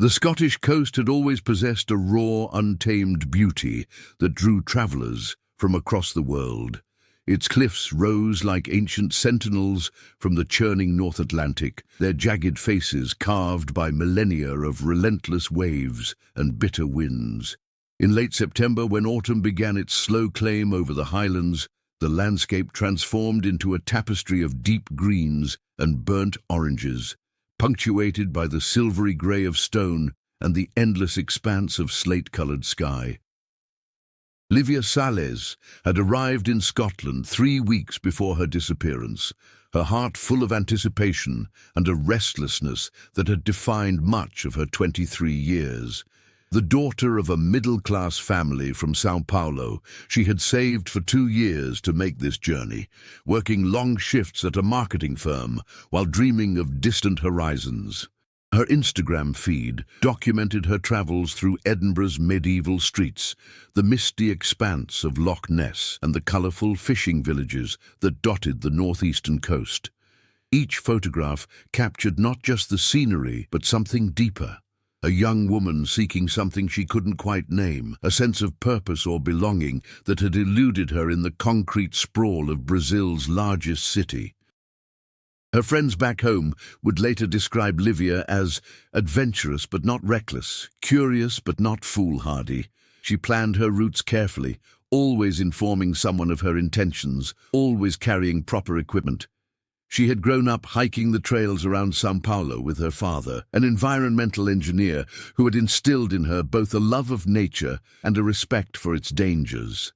The Scottish coast had always possessed a raw, untamed beauty that drew travellers from across the world. Its cliffs rose like ancient sentinels from the churning North Atlantic, their jagged faces carved by millennia of relentless waves and bitter winds. In late September, when autumn began its slow claim over the highlands, the landscape transformed into a tapestry of deep greens and burnt oranges, punctuated by the silvery grey of stone and the endless expanse of slate-coloured sky. Livia Sales had arrived in Scotland 3 weeks before her disappearance, her heart full of anticipation and a restlessness that had defined much of her 23 years. The daughter of a middle-class family from São Paulo, she had saved for 2 years to make this journey, working long shifts at a marketing firm while dreaming of distant horizons. Her Instagram feed documented her travels through Edinburgh's medieval streets, the misty expanse of Loch Ness and the colourful fishing villages that dotted the northeastern coast. Each photograph captured not just the scenery, but something deeper. A young woman seeking something she couldn't quite name, a sense of purpose or belonging that had eluded her in the concrete sprawl of Brazil's largest city. Her friends back home would later describe Livia as adventurous but not reckless, curious but not foolhardy. She planned her routes carefully, always informing someone of her intentions, always carrying proper equipment. She had grown up hiking the trails around São Paulo with her father, an environmental engineer who had instilled in her both a love of nature and a respect for its dangers.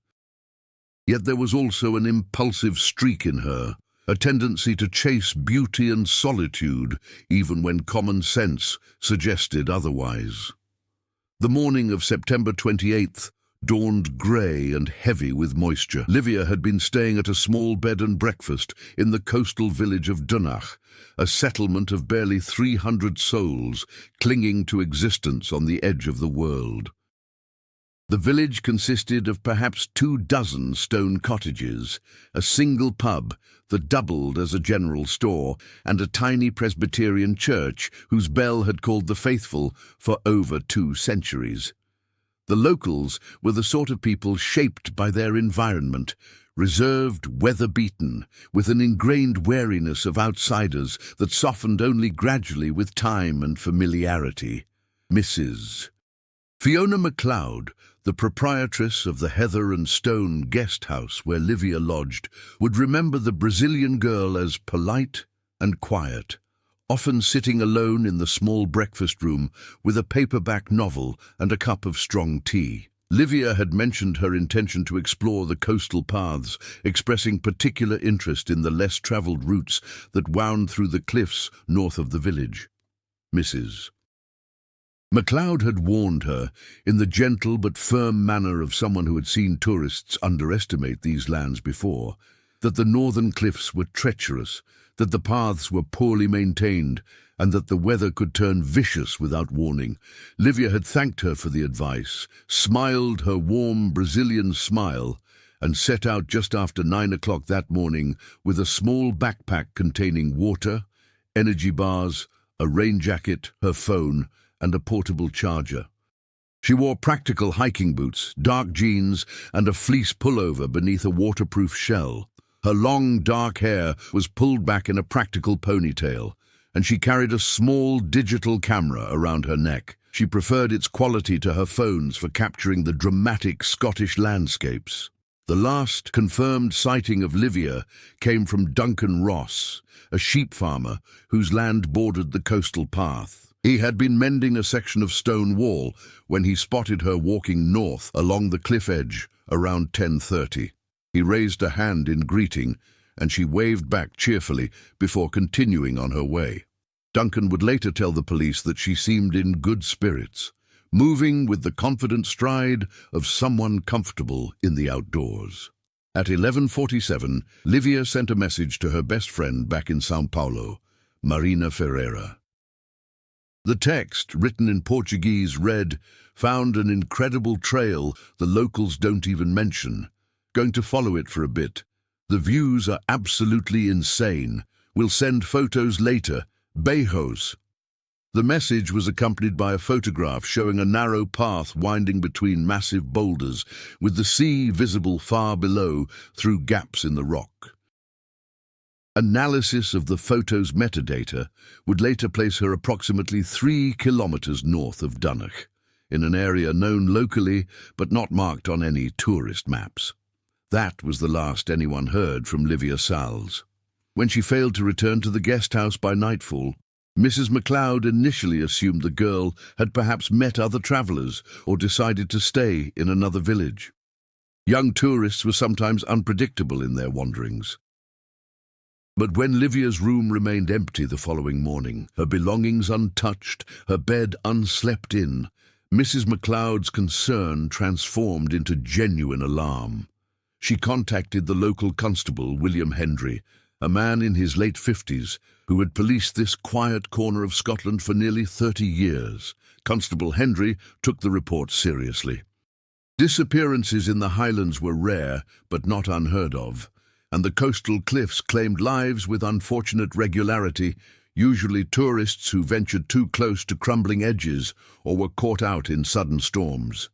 Yet there was also an impulsive streak in her, a tendency to chase beauty and solitude, even when common sense suggested otherwise. The morning of September 28th dawned grey and heavy with moisture. Livia had been staying at a small bed and breakfast in the coastal village of Dunach, a settlement of barely 300 souls clinging to existence on the edge of the world. The village consisted of perhaps 24 stone cottages, a single pub that doubled as a general store, and a tiny Presbyterian church whose bell had called the faithful for over 2 centuries. The locals were the sort of people shaped by their environment, reserved, weather-beaten, with an ingrained wariness of outsiders that softened only gradually with time and familiarity. Mrs. Fiona MacLeod, the proprietress of the Heather and Stone guest house where Livia lodged, would remember the Brazilian girl as polite and quiet, often sitting alone in the small breakfast room with a paperback novel and a cup of strong tea. Livia had mentioned her intention to explore the coastal paths, expressing particular interest in the less travelled routes that wound through the cliffs north of the village. Mrs. MacLeod had warned her, in the gentle but firm manner of someone who had seen tourists underestimate these lands before, that the northern cliffs were treacherous, that the paths were poorly maintained, and that the weather could turn vicious without warning. Livia had thanked her for the advice, smiled her warm Brazilian smile, and set out just after 9 o'clock that morning with a small backpack containing water, energy bars, a rain jacket, her phone, and a portable charger. She wore practical hiking boots, dark jeans, and a fleece pullover beneath a waterproof shell. Her long, dark hair was pulled back in a practical ponytail, and she carried a small digital camera around her neck. She preferred its quality to her phones for capturing the dramatic Scottish landscapes. The last confirmed sighting of Livia came from Duncan Ross, a sheep farmer whose land bordered the coastal path. He had been mending a section of stone wall when he spotted her walking north along the cliff edge around 10:30. He raised a hand in greeting, and she waved back cheerfully before continuing on her way. Duncan would later tell the police that she seemed in good spirits, moving with the confident stride of someone comfortable in the outdoors. At 11:47, Livia sent a message to her best friend back in São Paulo, Marina Ferreira. The text, written in Portuguese, read, "Found an incredible trail the locals don't even mention. Going to follow it for a bit. The views are absolutely insane. We'll send photos later. Beijos." The message was accompanied by a photograph showing a narrow path winding between massive boulders, with the sea visible far below through gaps in the rock. Analysis of the photo's metadata would later place her approximately 3 kilometers north of Dunnock, in an area known locally but not marked on any tourist maps. That was the last anyone heard from Livia Salles. When she failed to return to the guest house by nightfall, Mrs. MacLeod initially assumed the girl had perhaps met other travellers or decided to stay in another village. Young tourists were sometimes unpredictable in their wanderings. But when Livia's room remained empty the following morning, her belongings untouched, her bed unslept in, Mrs. MacLeod's concern transformed into genuine alarm. She contacted the local constable, William Hendry, a man in his late 50s who had policed this quiet corner of Scotland for nearly 30 years. Constable Hendry took the report seriously. Disappearances in the Highlands were rare, but not unheard of, and the coastal cliffs claimed lives with unfortunate regularity, usually tourists who ventured too close to crumbling edges or were caught out in sudden storms.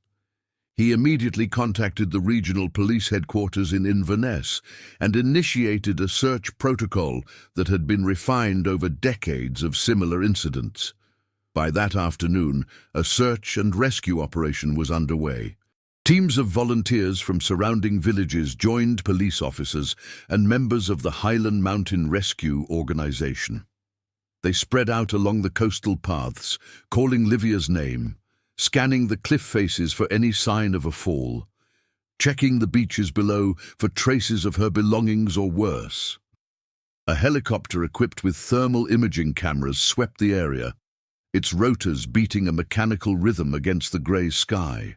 He immediately contacted the regional police headquarters in Inverness and initiated a search protocol that had been refined over decades of similar incidents. By that afternoon, a search and rescue operation was underway. Teams of volunteers from surrounding villages joined police officers and members of the Highland Mountain Rescue Organization. They spread out along the coastal paths, calling Livia's name, scanning the cliff faces for any sign of a fall, checking the beaches below for traces of her belongings or worse. A helicopter equipped with thermal imaging cameras swept the area, its rotors beating a mechanical rhythm against the grey sky.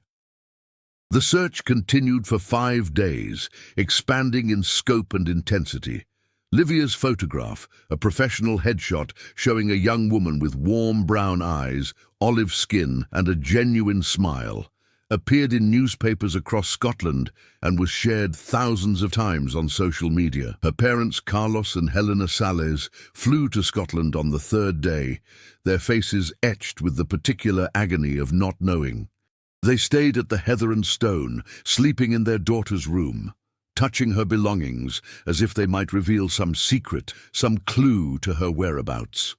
The search continued for 5 days, expanding in scope and intensity. Livia's photograph, a professional headshot showing a young woman with warm brown eyes, olive skin and a genuine smile, appeared in newspapers across Scotland and was shared thousands of times on social media. Her parents, Carlos and Helena Salles, flew to Scotland on the 3rd day, their faces etched with the particular agony of not knowing. They stayed at the Heather and Stone, sleeping in their daughter's room, touching her belongings as if they might reveal some secret, some clue to her whereabouts.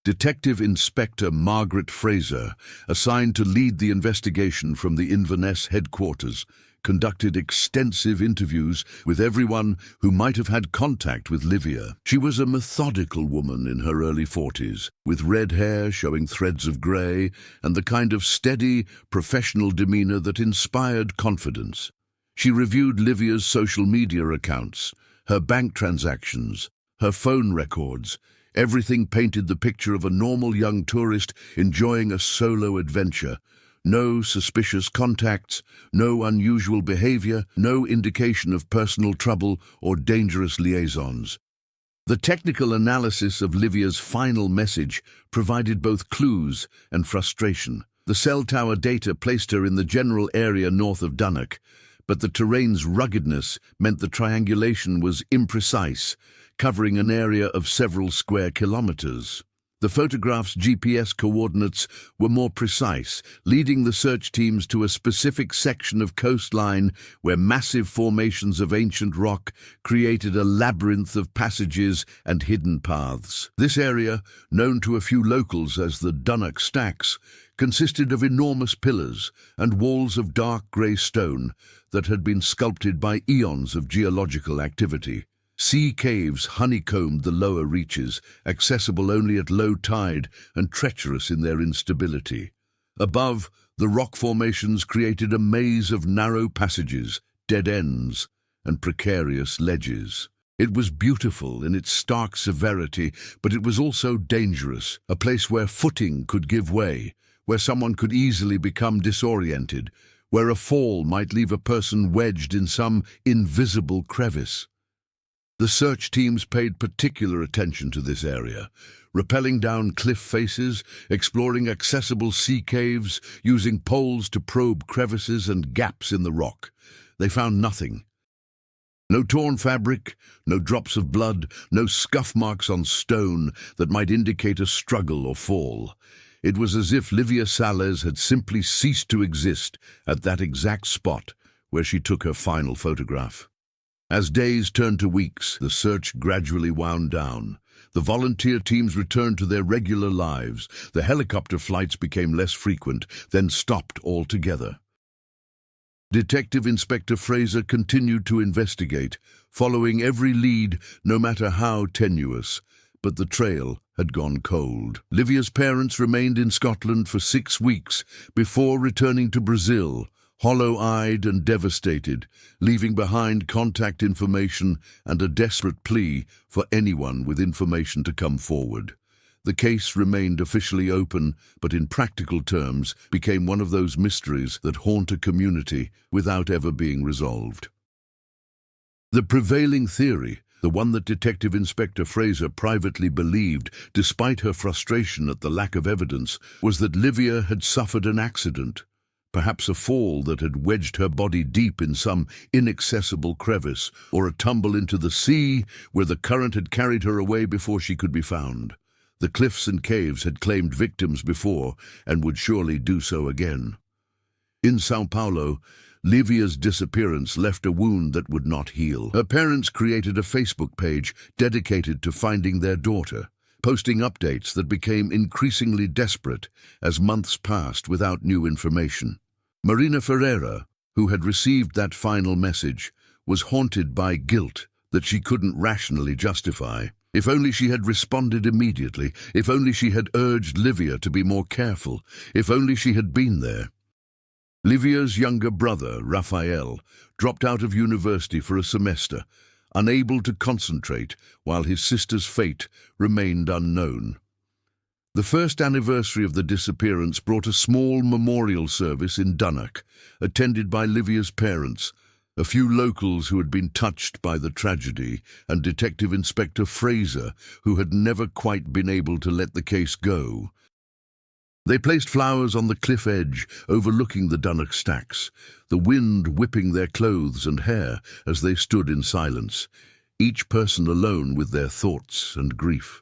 Detective Inspector Margaret Fraser, assigned to lead the investigation from the Inverness headquarters, conducted extensive interviews with everyone who might have had contact with Livia. She was a methodical woman in her early 40s, with red hair showing threads of grey and the kind of steady, professional demeanour that inspired confidence. She reviewed Livia's social media accounts, her bank transactions, her phone records. Everything painted the picture of a normal young tourist enjoying a solo adventure. No suspicious contacts, no unusual behaviour, no indication of personal trouble or dangerous liaisons. The technical analysis of Livia's final message provided both clues and frustration. The cell tower data placed her in the general area north of Dunnock, but the terrain's ruggedness meant the triangulation was imprecise, covering an area of several square kilometres. The photograph's GPS coordinates were more precise, leading the search teams to a specific section of coastline where massive formations of ancient rock created a labyrinth of passages and hidden paths. This area, known to a few locals as the Dunnock Stacks, consisted of enormous pillars and walls of dark grey stone that had been sculpted by eons of geological activity. Sea caves honeycombed the lower reaches, accessible only at low tide and treacherous in their instability. Above, the rock formations created a maze of narrow passages, dead ends, and precarious ledges. It was beautiful in its stark severity, but it was also dangerous, a place where footing could give way, where someone could easily become disoriented, where a fall might leave a person wedged in some invisible crevice. The search teams paid particular attention to this area, rappelling down cliff faces, exploring accessible sea caves, using poles to probe crevices and gaps in the rock. They found nothing. No torn fabric, no drops of blood, no scuff marks on stone that might indicate a struggle or fall. It was as if Livia Sales had simply ceased to exist at that exact spot where she took her final photograph. As days turned to weeks, the search gradually wound down. The volunteer teams returned to their regular lives. The helicopter flights became less frequent, then stopped altogether. Detective Inspector Fraser continued to investigate, following every lead, no matter how tenuous, but the trail had gone cold. Livia's parents remained in Scotland for 6 weeks before returning to Brazil, hollow-eyed and devastated, leaving behind contact information and a desperate plea for anyone with information to come forward. The case remained officially open, but in practical terms became one of those mysteries that haunt a community without ever being resolved. The prevailing theory, the one that Detective Inspector Fraser privately believed, despite her frustration at the lack of evidence, was that Livia had suffered an accident, perhaps a fall that had wedged her body deep in some inaccessible crevice, or a tumble into the sea where the current had carried her away before she could be found. The cliffs and caves had claimed victims before and would surely do so again. In São Paulo, Livia's disappearance left a wound that would not heal. Her parents created a Facebook page dedicated to finding their daughter, posting updates that became increasingly desperate as months passed without new information. Marina Ferreira, who had received that final message, was haunted by guilt that she couldn't rationally justify. If only she had responded immediately, if only she had urged Livia to be more careful, if only she had been there. Livia's younger brother, Raphael, dropped out of university for a semester, unable to concentrate while his sister's fate remained unknown. The first anniversary of the disappearance brought a small memorial service in Dunnock, attended by Livia's parents, a few locals who had been touched by the tragedy, and Detective Inspector Fraser, who had never quite been able to let the case go. They placed flowers on the cliff edge, overlooking the Dunnock stacks, the wind whipping their clothes and hair as they stood in silence, each person alone with their thoughts and grief.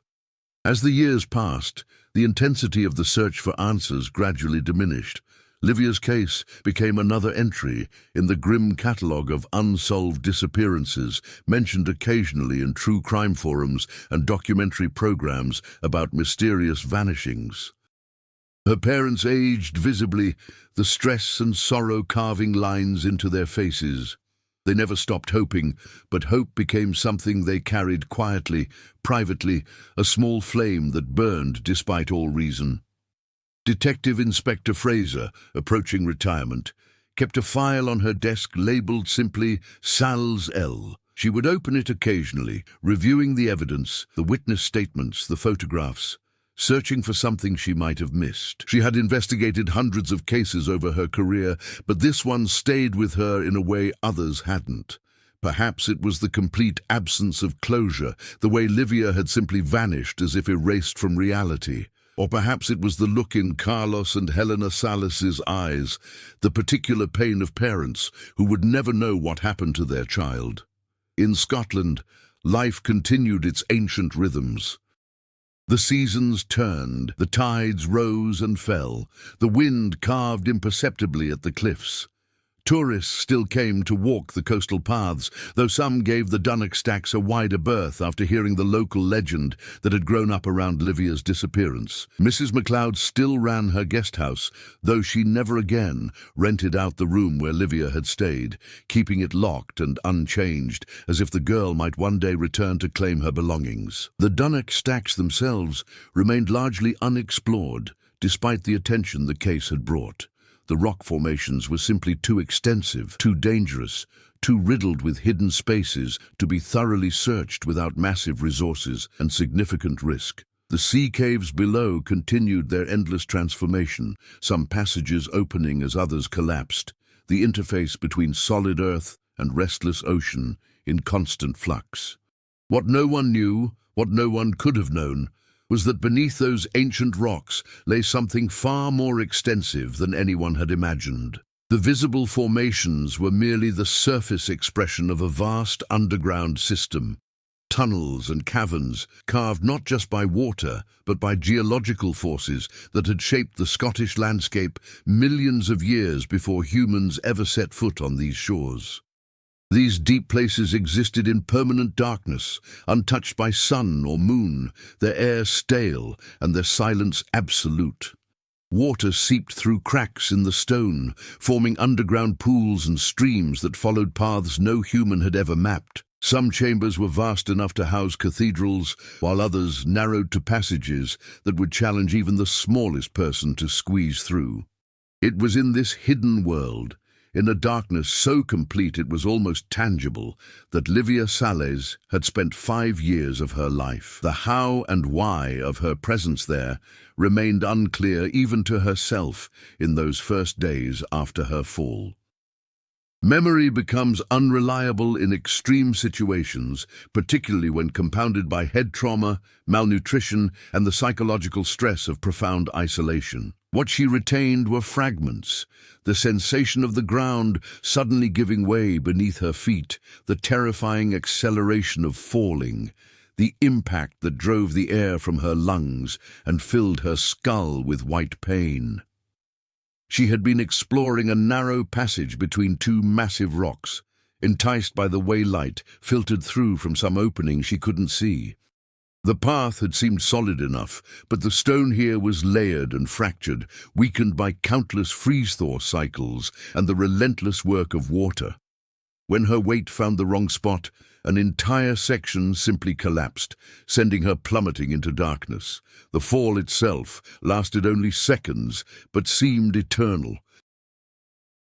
As the years passed, the intensity of the search for answers gradually diminished. Livia's case became another entry in the grim catalogue of unsolved disappearances, mentioned occasionally in true crime forums and documentary programs about mysterious vanishings. Her parents aged visibly, the stress and sorrow carving lines into their faces. They never stopped hoping, but hope became something they carried quietly, privately, a small flame that burned despite all reason. Detective Inspector Fraser, approaching retirement, kept a file on her desk labeled simply Sales, Elle. She would open it occasionally, reviewing the evidence, the witness statements, the photographs, searching for something she might have missed. She had investigated hundreds of cases over her career, but this one stayed with her in a way others hadn't. Perhaps it was the complete absence of closure, the way Livia had simply vanished as if erased from reality. Or perhaps it was the look in Carlos and Helena Salas's eyes, the particular pain of parents who would never know what happened to their child. In Scotland, life continued its ancient rhythms. The seasons turned, the tides rose and fell, the wind carved imperceptibly at the cliffs. Tourists still came to walk the coastal paths, though some gave the Dunnock stacks a wider berth after hearing the local legend that had grown up around Livia's disappearance. Mrs. MacLeod still ran her guest house, though she never again rented out the room where Livia had stayed, keeping it locked and unchanged, as if the girl might one day return to claim her belongings. The Dunnock stacks themselves remained largely unexplored, despite the attention the case had brought. The rock formations were simply too extensive, too dangerous, too riddled with hidden spaces to be thoroughly searched without massive resources and significant risk. The sea caves below continued their endless transformation, some passages opening as others collapsed, the interface between solid earth and restless ocean in constant flux. What no one knew, what no one could have known, was that beneath those ancient rocks lay something far more extensive than anyone had imagined. The visible formations were merely the surface expression of a vast underground system. Tunnels and caverns, carved not just by water, but by geological forces that had shaped the Scottish landscape millions of years before humans ever set foot on these shores. These deep places existed in permanent darkness, untouched by sun or moon, their air stale and their silence absolute. Water seeped through cracks in the stone, forming underground pools and streams that followed paths no human had ever mapped. Some chambers were vast enough to house cathedrals, while others narrowed to passages that would challenge even the smallest person to squeeze through. It was in this hidden world, in a darkness so complete it was almost tangible, that Livia Sales had spent 5 years of her life. The how and why of her presence there remained unclear even to herself in those first days after her fall. Memory becomes unreliable in extreme situations, particularly when compounded by head trauma, malnutrition, and the psychological stress of profound isolation. What she retained were fragments, the sensation of the ground suddenly giving way beneath her feet, the terrifying acceleration of falling, the impact that drove the air from her lungs and filled her skull with white pain. She had been exploring a narrow passage between 2 massive rocks, enticed by the way light filtered through from some opening she couldn't see. The path had seemed solid enough, but the stone here was layered and fractured, weakened by countless freeze-thaw cycles and the relentless work of water. When her weight found the wrong spot, an entire section simply collapsed, sending her plummeting into darkness. The fall itself lasted only seconds, but seemed eternal.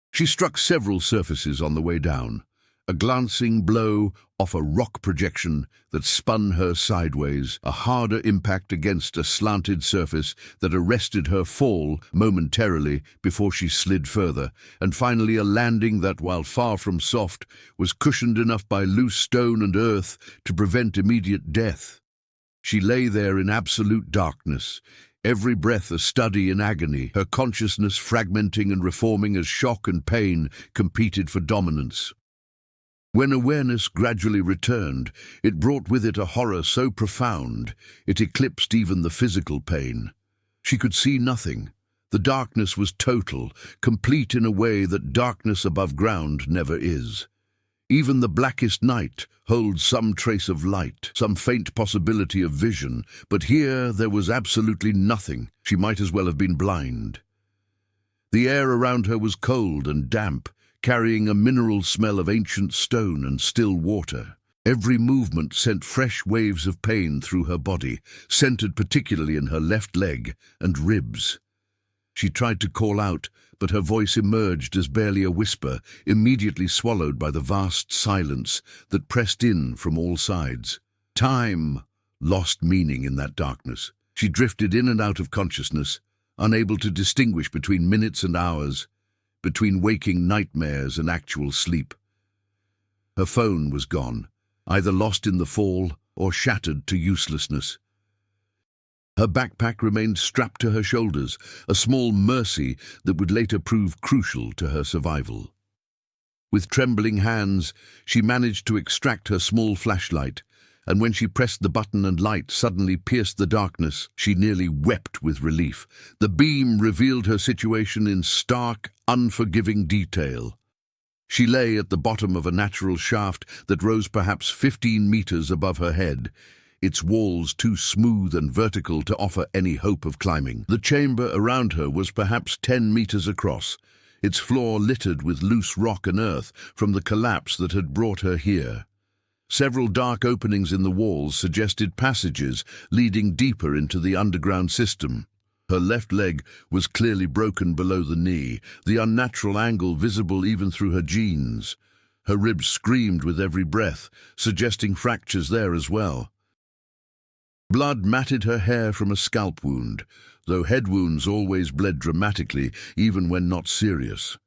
She struck several surfaces on the way down, a glancing blow off a rock projection that spun her sideways, a harder impact against a slanted surface that arrested her fall momentarily before she slid further, and finally a landing that, while far from soft, was cushioned enough by loose stone and earth to prevent immediate death. She lay there in absolute darkness, every breath a study in agony, her consciousness fragmenting and reforming as shock and pain competed for dominance. When awareness gradually returned, it brought with it a horror so profound it eclipsed even the physical pain. She could see nothing. The darkness was total, complete in a way that darkness above ground never is. Even the blackest night holds some trace of light, some faint possibility of vision, but here there was absolutely nothing. She might as well have been blind. The air around her was cold and damp, carrying a mineral smell of ancient stone and still water. Every movement sent fresh waves of pain through her body, centered particularly in her left leg and ribs. She tried to call out, but her voice emerged as barely a whisper, immediately swallowed by the vast silence that pressed in from all sides. Time lost meaning in that darkness. She drifted in and out of consciousness, unable to distinguish between minutes and hours, between waking nightmares and actual sleep. Her phone was gone, either lost in the fall or shattered to uselessness. Her backpack remained strapped to her shoulders, a small mercy that would later prove crucial to her survival. With trembling hands, she managed to extract her small flashlight, and when she pressed the button and light suddenly pierced the darkness, she nearly wept with relief. The beam revealed her situation in stark, unforgiving detail. She lay at the bottom of a natural shaft that rose perhaps 15 meters above her head, its walls too smooth and vertical to offer any hope of climbing. The chamber around her was perhaps 10 meters across, its floor littered with loose rock and earth from the collapse that had brought her here. Several dark openings in the walls suggested passages leading deeper into the underground system. Her left leg was clearly broken below the knee, the unnatural angle visible even through her jeans. Her ribs screamed with every breath, suggesting fractures there as well. Blood matted her hair from a scalp wound, though head wounds always bled dramatically, even when not serious.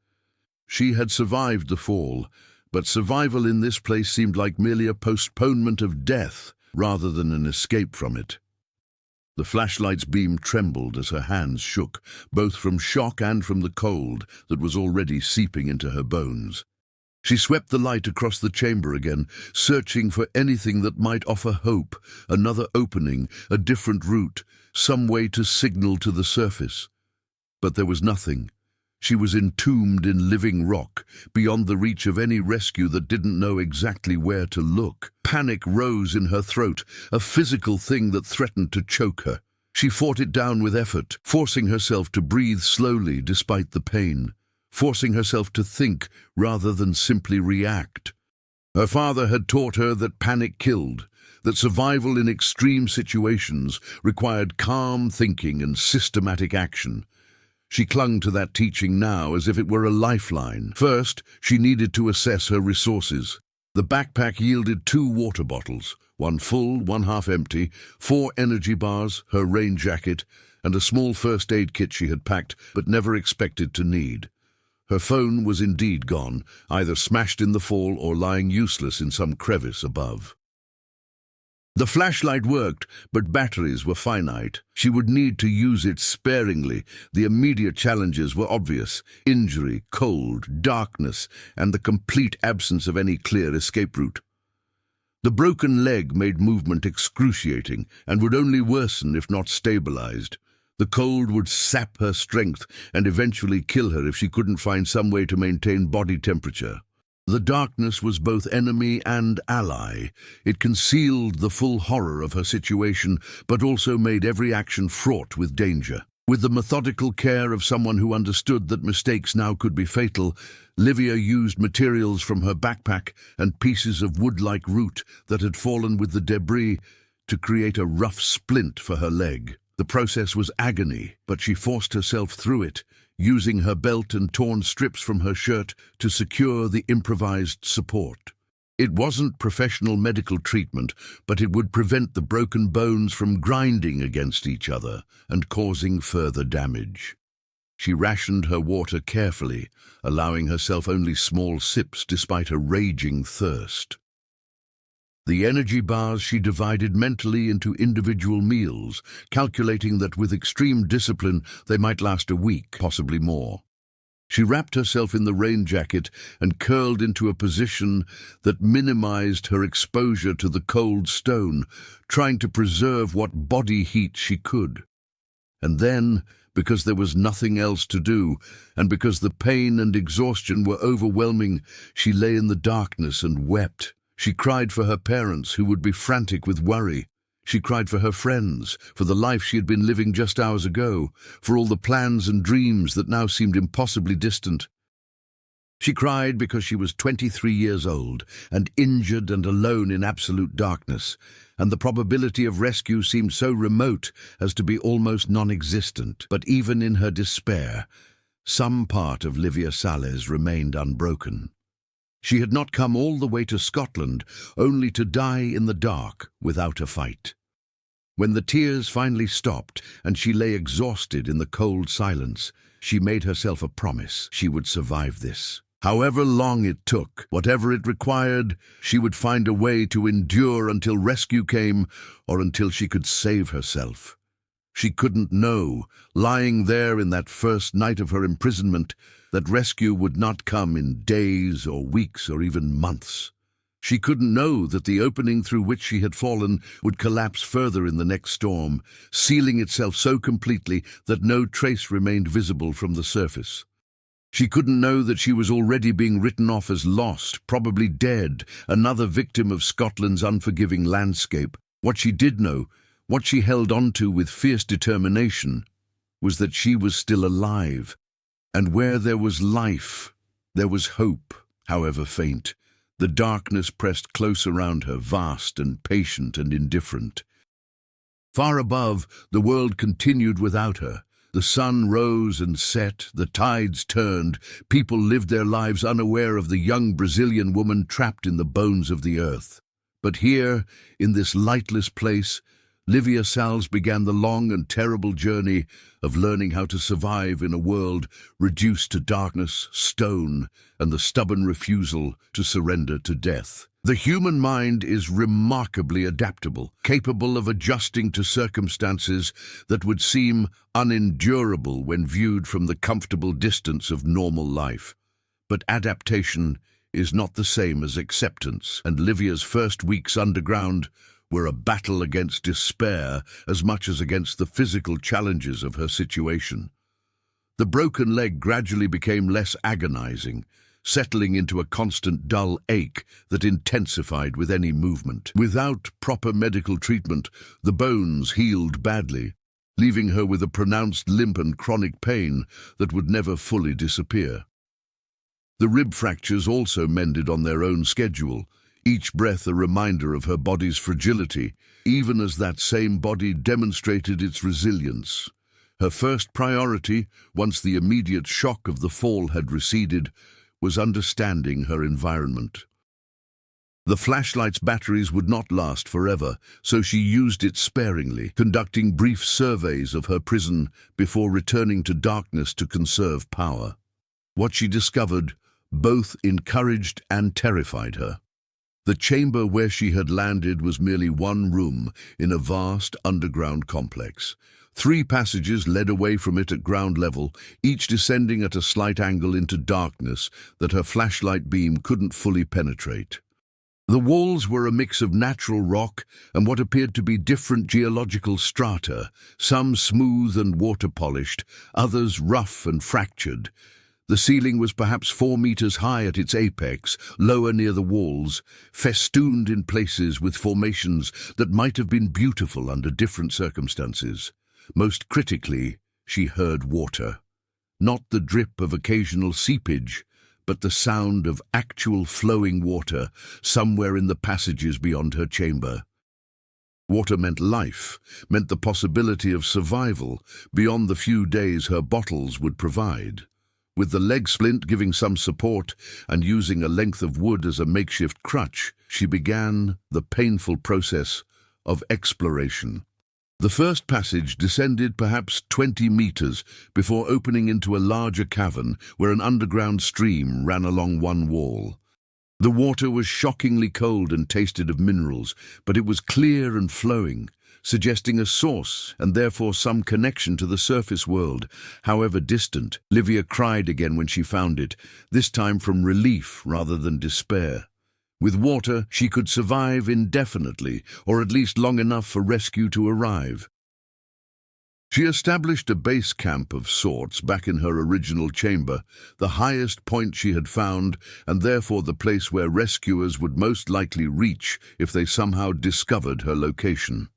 She had survived the fall, but survival in this place seemed like merely a postponement of death rather than an escape from it. The flashlight's beam trembled as her hands shook, both from shock and from the cold that was already seeping into her bones. She swept the light across the chamber again, searching for anything that might offer hope, another opening, a different route, some way to signal to the surface. But there was nothing. She was entombed in living rock, beyond the reach of any rescue that didn't know exactly where to look. Panic rose in her throat, a physical thing that threatened to choke her. She fought it down with effort, forcing herself to breathe slowly despite the pain, forcing herself to think rather than simply react. Her father had taught her that panic killed, that survival in extreme situations required calm thinking and systematic action. She clung to that teaching now as if it were a lifeline. First, she needed to assess her resources. The backpack yielded 2 water bottles, one full, one half empty, 4 energy bars, her rain jacket, and a small first aid kit she had packed but never expected to need. Her phone was indeed gone, either smashed in the fall or lying useless in some crevice above. The flashlight worked, but batteries were finite. She would need to use it sparingly. The immediate challenges were obvious: injury, cold, darkness, and the complete absence of any clear escape route. The broken leg made movement excruciating and would only worsen if not stabilized. The cold would sap her strength and eventually kill her if she couldn't find some way to maintain body temperature. The darkness was both enemy and ally. It concealed the full horror of her situation, but also made every action fraught with danger. With the methodical care of someone who understood that mistakes now could be fatal, Livia used materials from her backpack and pieces of wood-like root that had fallen with the debris to create a rough splint for her leg. The process was agony, but she forced herself through it, using her belt and torn strips from her shirt to secure the improvised support. It wasn't professional medical treatment, but it would prevent the broken bones from grinding against each other and causing further damage. She rationed her water carefully, allowing herself only small sips despite a raging thirst. The energy bars she divided mentally into individual meals, calculating that with extreme discipline they might last a week, possibly more. She wrapped herself in the rain jacket and curled into a position that minimized her exposure to the cold stone, trying to preserve what body heat she could. And then, because there was nothing else to do, and because the pain and exhaustion were overwhelming, she lay in the darkness and wept. She cried for her parents, who would be frantic with worry. She cried for her friends, for the life she had been living just hours ago, for all the plans and dreams that now seemed impossibly distant. She cried because she was 23 years old, and injured and alone in absolute darkness, and the probability of rescue seemed so remote as to be almost non-existent. But even in her despair, some part of Livia Sales remained unbroken. She had not come all the way to Scotland only to die in the dark without a fight. When the tears finally stopped and she lay exhausted in the cold silence, she made herself a promise she would survive this. However long it took, whatever it required, she would find a way to endure until rescue came or until she could save herself. She couldn't know, lying there in that first night of her imprisonment, that rescue would not come in days or weeks or even months. She couldn't know that the opening through which she had fallen would collapse further in the next storm, sealing itself so completely that no trace remained visible from the surface. She couldn't know that she was already being written off as lost, probably dead, another victim of Scotland's unforgiving landscape. What she did know, what she held on to with fierce determination, was that she was still alive. And where there was life, there was hope, however faint. The darkness pressed close around her, vast and patient and indifferent. Far above, the world continued without her. The sun rose and set, the tides turned, people lived their lives unaware of the young Brazilian woman trapped in the bones of the earth. But here, in this lightless place, Livia Salles began the long and terrible journey of learning how to survive in a world reduced to darkness, stone, and the stubborn refusal to surrender to death. The human mind is remarkably adaptable, capable of adjusting to circumstances that would seem unendurable when viewed from the comfortable distance of normal life. But adaptation is not the same as acceptance, and Livia's first weeks underground were a battle against despair as much as against the physical challenges of her situation. The broken leg gradually became less agonizing, settling into a constant dull ache that intensified with any movement. Without proper medical treatment, the bones healed badly, leaving her with a pronounced limp and chronic pain that would never fully disappear. The rib fractures also mended on their own schedule, each breath a reminder of her body's fragility, even as that same body demonstrated its resilience. Her first priority, once the immediate shock of the fall had receded, was understanding her environment. The flashlight's batteries would not last forever, so she used it sparingly, conducting brief surveys of her prison before returning to darkness to conserve power. What she discovered both encouraged and terrified her. The chamber where she had landed was merely one room in a vast underground complex. 3 passages led away from it at ground level, each descending at a slight angle into darkness that her flashlight beam couldn't fully penetrate. The walls were a mix of natural rock and what appeared to be different geological strata, some smooth and water-polished, others rough and fractured. The ceiling was perhaps 4 meters high at its apex, lower near the walls, festooned in places with formations that might have been beautiful under different circumstances. Most critically, she heard water. Not the drip of occasional seepage, but the sound of actual flowing water somewhere in the passages beyond her chamber. Water meant life, meant the possibility of survival beyond the few days her bottles would provide. With the leg splint giving some support and using a length of wood as a makeshift crutch, she began the painful process of exploration. The first passage descended perhaps 20 meters before opening into a larger cavern where an underground stream ran along one wall. The water was shockingly cold and tasted of minerals, but it was clear and flowing, suggesting a source and therefore some connection to the surface world, however distant. Livia cried again when she found it, this time from relief rather than despair. With water, she could survive indefinitely, or at least long enough for rescue to arrive. She established a base camp of sorts back in her original chamber, the highest point she had found, and therefore the place where rescuers would most likely reach if they somehow discovered her location.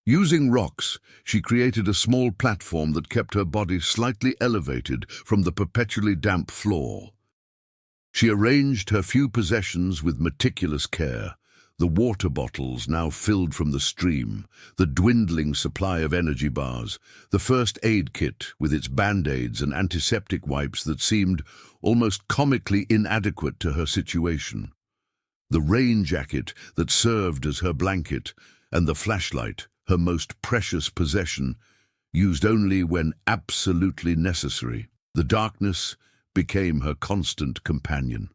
Using rocks, she created a small platform that kept her body slightly elevated from the perpetually damp floor. She arranged her few possessions with meticulous care, the water bottles now filled from the stream, the dwindling supply of energy bars, the first aid kit with its band-aids and antiseptic wipes that seemed almost comically inadequate to her situation, the rain jacket that served as her blanket, and the flashlight, her most precious possession, used only when absolutely necessary. The darkness became her constant companion.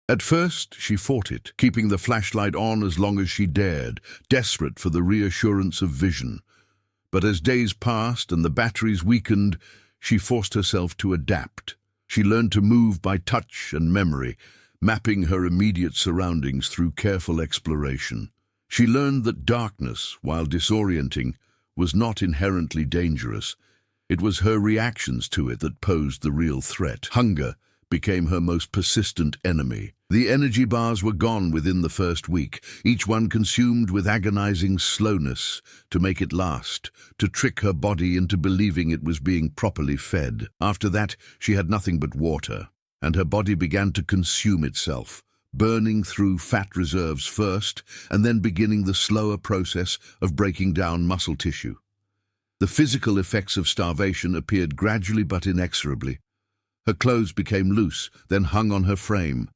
At first, she fought it, keeping the flashlight on as long as she dared, desperate for the reassurance of vision. But as days passed and the batteries weakened, she forced herself to adapt. She learned to move by touch and memory, mapping her immediate surroundings through careful exploration. She learned that darkness, while disorienting, was not inherently dangerous. It was her reactions to it that posed the real threat. Hunger became her most persistent enemy. The energy bars were gone within the first week, each one consumed with agonizing slowness to make it last, to trick her body into believing it was being properly fed. After that, she had nothing but water, and her body began to consume itself, burning through fat reserves first, and then beginning the slower process of breaking down muscle tissue. The physical effects of starvation appeared gradually but inexorably. Her clothes became loose, then hung on her frame.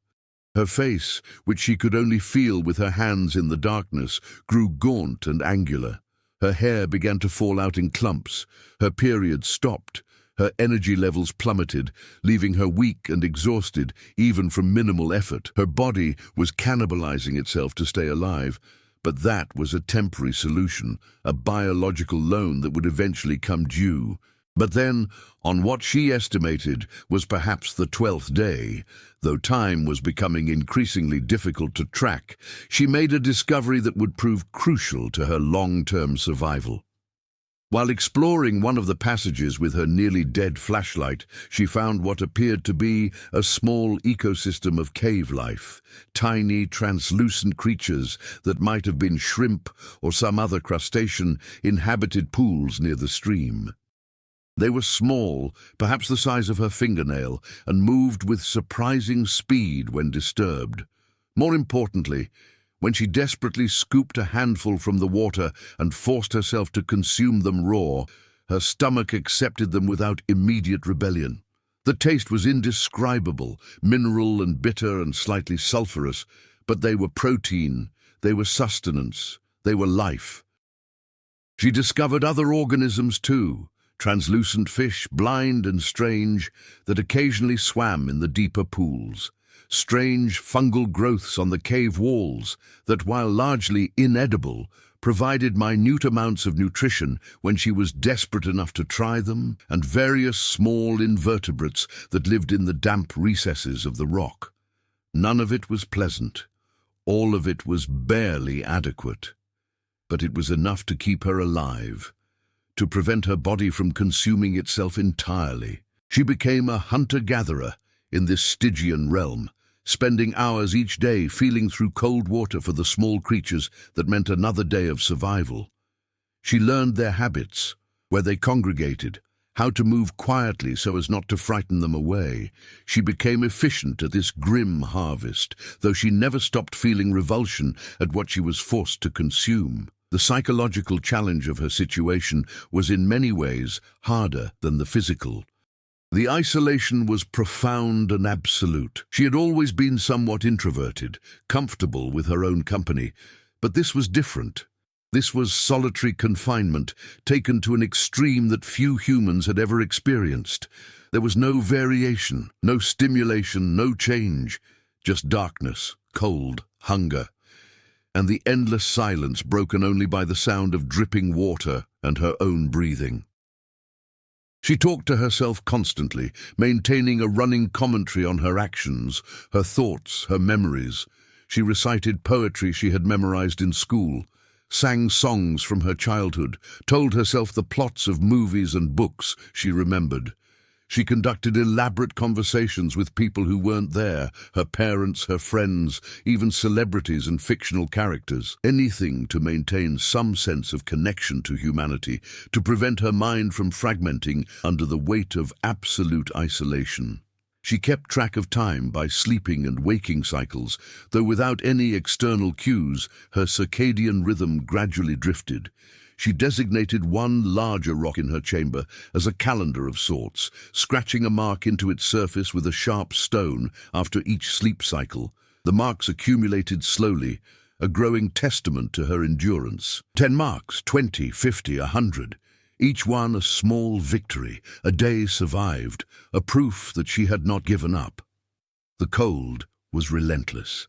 Her face, which she could only feel with her hands in the darkness, grew gaunt and angular. Her hair began to fall out in clumps. Her period stopped. Her energy levels plummeted, leaving her weak and exhausted, even from minimal effort. Her body was cannibalizing itself to stay alive, but that was a temporary solution, a biological loan that would eventually come due. But then, on what she estimated was perhaps the 12th day, though time was becoming increasingly difficult to track, she made a discovery that would prove crucial to her long-term survival. While exploring one of the passages with her nearly dead flashlight, she found what appeared to be a small ecosystem of cave life, tiny, translucent creatures that might have been shrimp or some other crustacean inhabited pools near the stream. They were small, perhaps the size of her fingernail, and moved with surprising speed when disturbed. More importantly, when she desperately scooped a handful from the water and forced herself to consume them raw, her stomach accepted them without immediate rebellion. The taste was indescribable, mineral and bitter and slightly sulphurous, but they were protein, they were sustenance, they were life. She discovered other organisms too, translucent fish, blind and strange, that occasionally swam in the deeper pools. Strange fungal growths on the cave walls that, while largely inedible, provided minute amounts of nutrition when she was desperate enough to try them, and various small invertebrates that lived in the damp recesses of the rock. None of it was pleasant. All of it was barely adequate. But it was enough to keep her alive, to prevent her body from consuming itself entirely. She became a hunter-gatherer in this Stygian realm, spending hours each day feeling through cold water for the small creatures that meant another day of survival. She learned their habits, where they congregated, how to move quietly so as not to frighten them away. She became efficient at this grim harvest, though she never stopped feeling revulsion at what she was forced to consume. The psychological challenge of her situation was in many ways harder than the physical. The isolation was profound and absolute. She had always been somewhat introverted, comfortable with her own company, but this was different. This was solitary confinement, taken to an extreme that few humans had ever experienced. There was no variation, no stimulation, no change, just darkness, cold, hunger, and the endless silence broken only by the sound of dripping water and her own breathing. She talked to herself constantly, maintaining a running commentary on her actions, her thoughts, her memories. She recited poetry she had memorized in school, sang songs from her childhood, told herself the plots of movies and books she remembered. She conducted elaborate conversations with people who weren't there, her parents, her friends, even celebrities and fictional characters. Anything to maintain some sense of connection to humanity, to prevent her mind from fragmenting under the weight of absolute isolation. She kept track of time by sleeping and waking cycles, though without any external cues, her circadian rhythm gradually drifted. She designated one larger rock in her chamber as a calendar of sorts, scratching a mark into its surface with a sharp stone after each sleep cycle. The marks accumulated slowly, a growing testament to her endurance. 10 marks, 20, 50, 100. Each one a small victory, a day survived, a proof that she had not given up. The cold was relentless.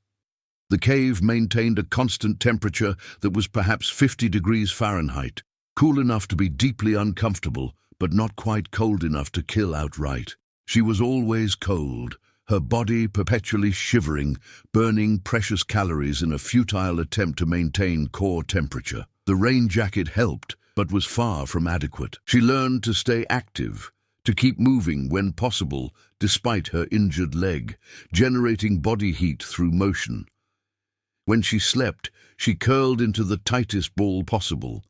The cave maintained a constant temperature that was perhaps 50 degrees Fahrenheit, cool enough to be deeply uncomfortable, but not quite cold enough to kill outright. She was always cold, her body perpetually shivering, burning precious calories in a futile attempt to maintain core temperature. The rain jacket helped, but was far from adequate. She learned to stay active, to keep moving when possible, despite her injured leg, generating body heat through motion. When she slept, she curled into the tightest ball possible,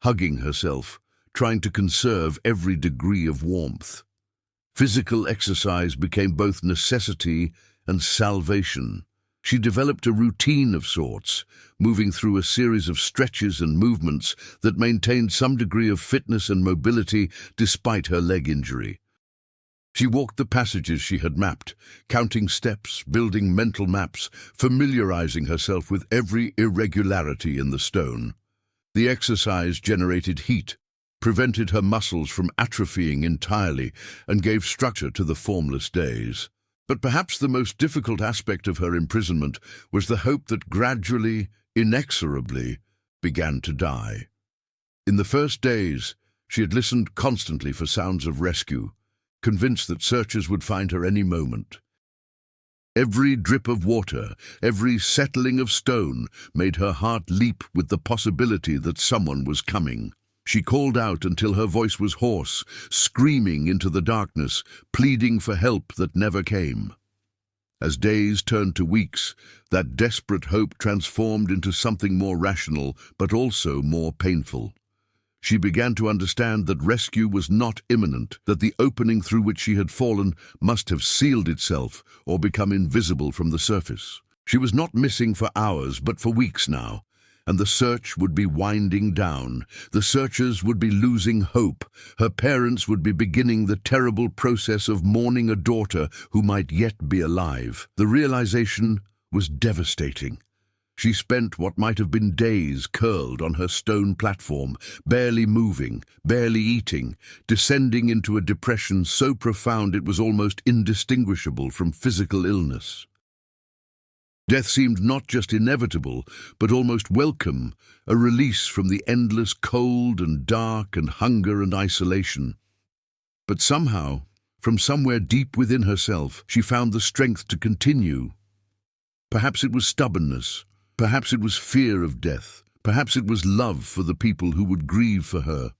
hugging herself, trying to conserve every degree of warmth. Physical exercise became both necessity and salvation. She developed a routine of sorts, moving through a series of stretches and movements that maintained some degree of fitness and mobility despite her leg injury. She walked the passages she had mapped, counting steps, building mental maps, familiarizing herself with every irregularity in the stone. The exercise generated heat, prevented her muscles from atrophying entirely, and gave structure to the formless days. But perhaps the most difficult aspect of her imprisonment was the hope that gradually, inexorably, began to die. In the first days, she had listened constantly for sounds of rescue, convinced that searchers would find her any moment. Every drip of water, every settling of stone made her heart leap with the possibility that someone was coming. She called out until her voice was hoarse, screaming into the darkness, pleading for help that never came. As days turned to weeks, that desperate hope transformed into something more rational, but also more painful. She began to understand that rescue was not imminent, that the opening through which she had fallen must have sealed itself or become invisible from the surface. She was not missing for hours, but for weeks now, and the search would be winding down. The searchers would be losing hope. Her parents would be beginning the terrible process of mourning a daughter who might yet be alive. The realization was devastating. She spent what might have been days curled on her stone platform, barely moving, barely eating, descending into a depression so profound it was almost indistinguishable from physical illness. Death seemed not just inevitable, but almost welcome, a release from the endless cold and dark and hunger and isolation. But somehow, from somewhere deep within herself, she found the strength to continue. Perhaps it was stubbornness. Perhaps it was fear of death. Perhaps it was love for the people who would grieve for her.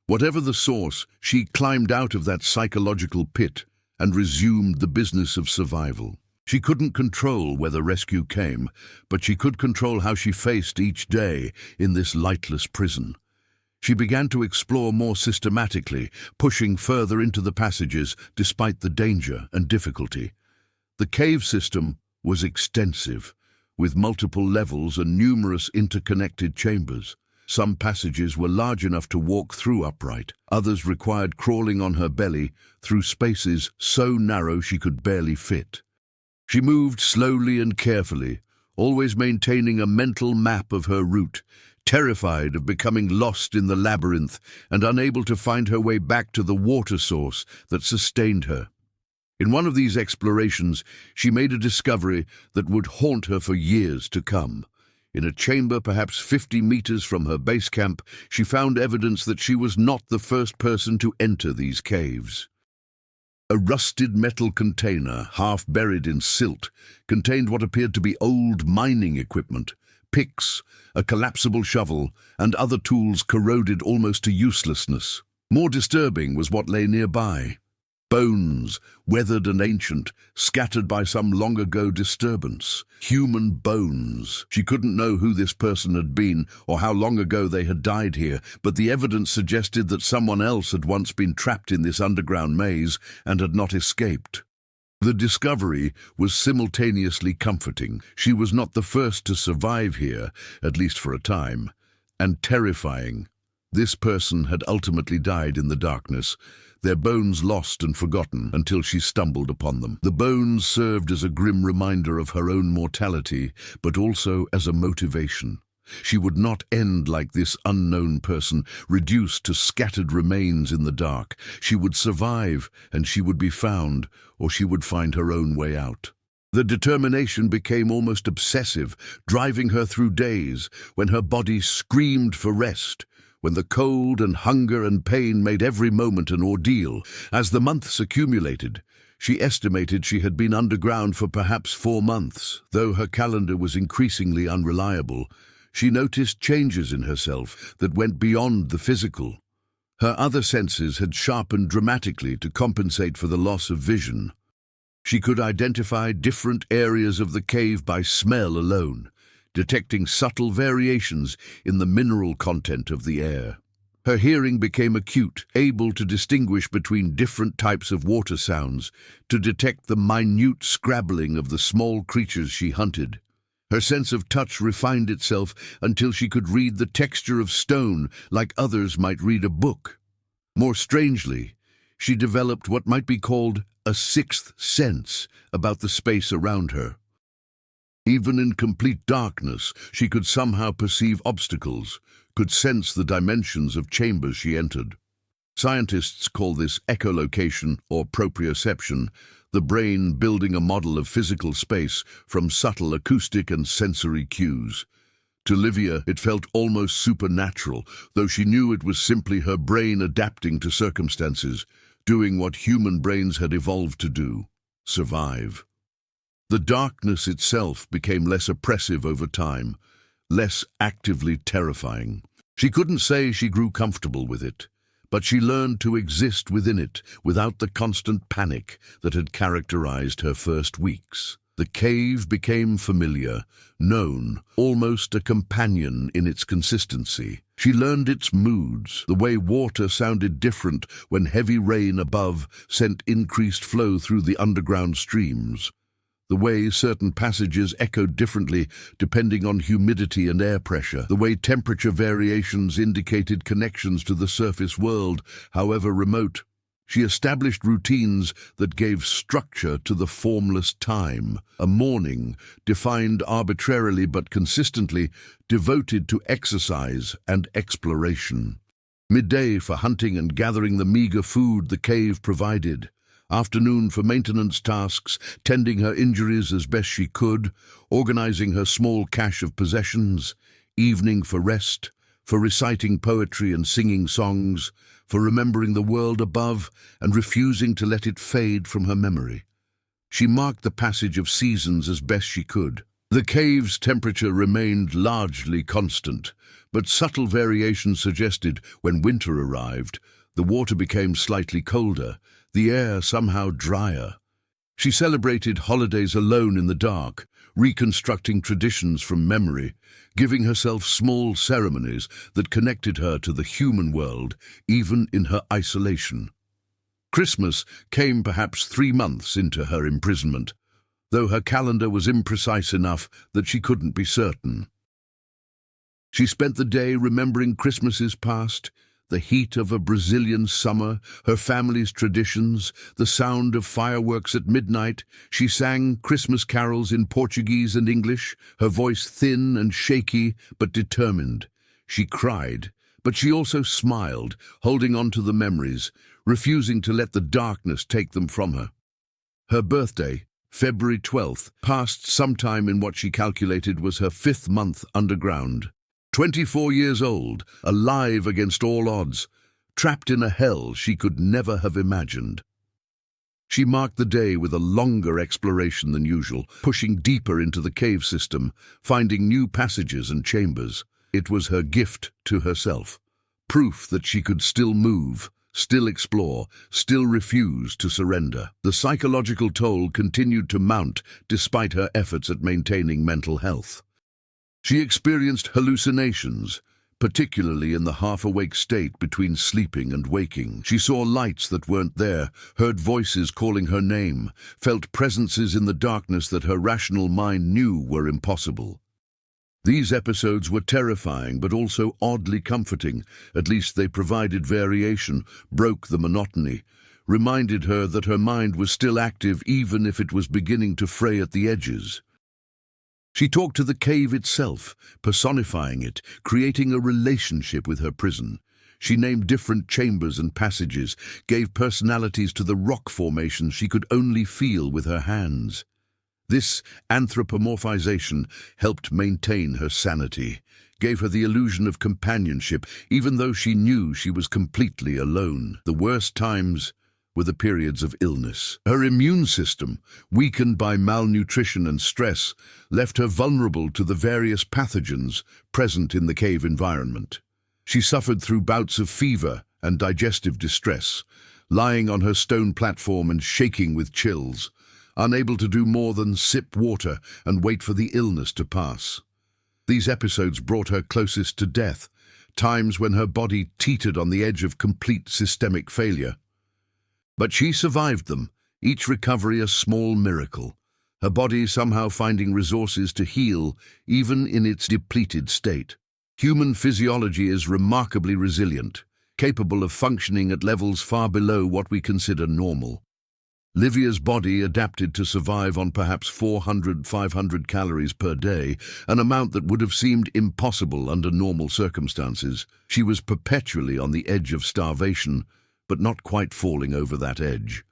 Whatever the source, she climbed out of that psychological pit and resumed the business of survival. She couldn't control whether rescue came, but she could control how she faced each day in this lightless prison. She began to explore more systematically, pushing further into the passages despite the danger and difficulty. The cave system was extensive, with multiple levels and numerous interconnected chambers. Some passages were large enough to walk through upright. Others required crawling on her belly through spaces so narrow she could barely fit. She moved slowly and carefully, always maintaining a mental map of her route, terrified of becoming lost in the labyrinth and unable to find her way back to the water source that sustained her. In one of these explorations, she made a discovery that would haunt her for years to come. In a chamber perhaps 50 meters from her base camp, she found evidence that she was not the first person to enter these caves. A rusted metal container, half buried in silt, contained what appeared to be old mining equipment, picks, a collapsible shovel, and other tools corroded almost to uselessness. More disturbing was what lay nearby. Bones, weathered and ancient, scattered by some long-ago disturbance. Human bones. She couldn't know who this person had been or how long ago they had died here, but the evidence suggested that someone else had once been trapped in this underground maze and had not escaped. The discovery was simultaneously comforting. She was not the first to survive here, at least for a time, and terrifying. This person had ultimately died in the darkness, their bones lost and forgotten until she stumbled upon them. The bones served as a grim reminder of her own mortality, but also as a motivation. She would not end like this unknown person, reduced to scattered remains in the dark. She would survive, and she would be found, or she would find her own way out. The determination became almost obsessive, driving her through days when her body screamed for rest, when the cold and hunger and pain made every moment an ordeal. As the months accumulated, she estimated she had been underground for perhaps 4 months. Though her calendar was increasingly unreliable, she noticed changes in herself that went beyond the physical. Her other senses had sharpened dramatically to compensate for the loss of vision. She could identify different areas of the cave by smell alone, detecting subtle variations in the mineral content of the air. Her hearing became acute, able to distinguish between different types of water sounds, to detect the minute scrabbling of the small creatures she hunted. Her sense of touch refined itself until she could read the texture of stone like others might read a book. More strangely, she developed what might be called a sixth sense about the space around her. Even in complete darkness, she could somehow perceive obstacles, could sense the dimensions of chambers she entered. Scientists call this echolocation or proprioception, the brain building a model of physical space from subtle acoustic and sensory cues. To Livia, it felt almost supernatural, though she knew it was simply her brain adapting to circumstances, doing what human brains had evolved to do: survive. The darkness itself became less oppressive over time, less actively terrifying. She couldn't say she grew comfortable with it, but she learned to exist within it without the constant panic that had characterized her first weeks. The cave became familiar, known, almost a companion in its consistency. She learned its moods, the way water sounded different when heavy rain above sent increased flow through the underground streams, the way certain passages echoed differently depending on humidity and air pressure, the way temperature variations indicated connections to the surface world, however remote. She established routines that gave structure to the formless time, a morning defined arbitrarily but consistently, devoted to exercise and exploration. Midday for hunting and gathering the meager food the cave provided. Afternoon for maintenance tasks, tending her injuries as best she could, organizing her small cache of possessions. Evening for rest, for reciting poetry and singing songs, for remembering the world above and refusing to let it fade from her memory. She marked the passage of seasons as best she could. The cave's temperature remained largely constant, but subtle variations suggested when winter arrived, the water became slightly colder, the air somehow drier. She celebrated holidays alone in the dark, reconstructing traditions from memory, giving herself small ceremonies that connected her to the human world, even in her isolation. Christmas came perhaps 3 months into her imprisonment, though her calendar was imprecise enough that she couldn't be certain. She spent the day remembering Christmases past, the heat of a Brazilian summer, her family's traditions, the sound of fireworks at midnight. She sang Christmas carols in Portuguese and English, her voice thin and shaky but determined. She cried, but she also smiled, holding on to the memories, refusing to let the darkness take them from her. Her birthday, February 12th, passed sometime in what she calculated was her 5th month underground. 24 years old, alive against all odds, trapped in a hell she could never have imagined. She marked the day with a longer exploration than usual, pushing deeper into the cave system, finding new passages and chambers. It was her gift to herself, proof that she could still move, still explore, still refuse to surrender. The psychological toll continued to mount despite her efforts at maintaining mental health. She experienced hallucinations, particularly in the half-awake state between sleeping and waking. She saw lights that weren't there, heard voices calling her name, felt presences in the darkness that her rational mind knew were impossible. These episodes were terrifying but also oddly comforting. At least they provided variation, broke the monotony, reminded her that her mind was still active even if it was beginning to fray at the edges. She talked to the cave itself, personifying it, creating a relationship with her prison. She named different chambers and passages, gave personalities to the rock formations she could only feel with her hands. This anthropomorphization helped maintain her sanity, gave her the illusion of companionship, even though she knew she was completely alone. The worst times were the periods of illness. Her immune system, weakened by malnutrition and stress, left her vulnerable to the various pathogens present in the cave environment. She suffered through bouts of fever and digestive distress, lying on her stone platform and shaking with chills, unable to do more than sip water and wait for the illness to pass. These episodes brought her closest to death, times when her body teetered on the edge of complete systemic failure. But she survived them, each recovery a small miracle, her body somehow finding resources to heal even in its depleted state. Human physiology is remarkably resilient, capable of functioning at levels far below what we consider normal. Livia's body adapted to survive on perhaps 400–500 calories per day, an amount that would have seemed impossible under normal circumstances. She was perpetually on the edge of starvation, but not quite falling over that edge.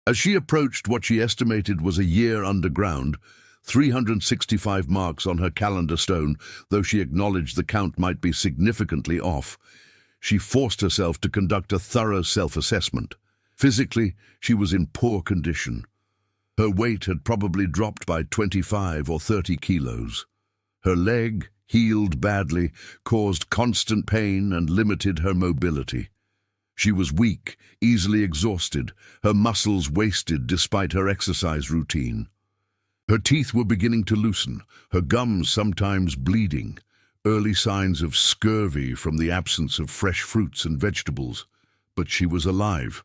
As she approached what she estimated was a year underground, 365 marks on her calendar stone, though she acknowledged the count might be significantly off, she forced herself to conduct a thorough self-assessment. Physically, she was in poor condition. Her weight had probably dropped by 25 or 30 kilos. Her leg, healed badly, caused constant pain and limited her mobility. She was weak, easily exhausted, her muscles wasted despite her exercise routine. Her teeth were beginning to loosen, her gums sometimes bleeding, early signs of scurvy from the absence of fresh fruits and vegetables. But she was alive.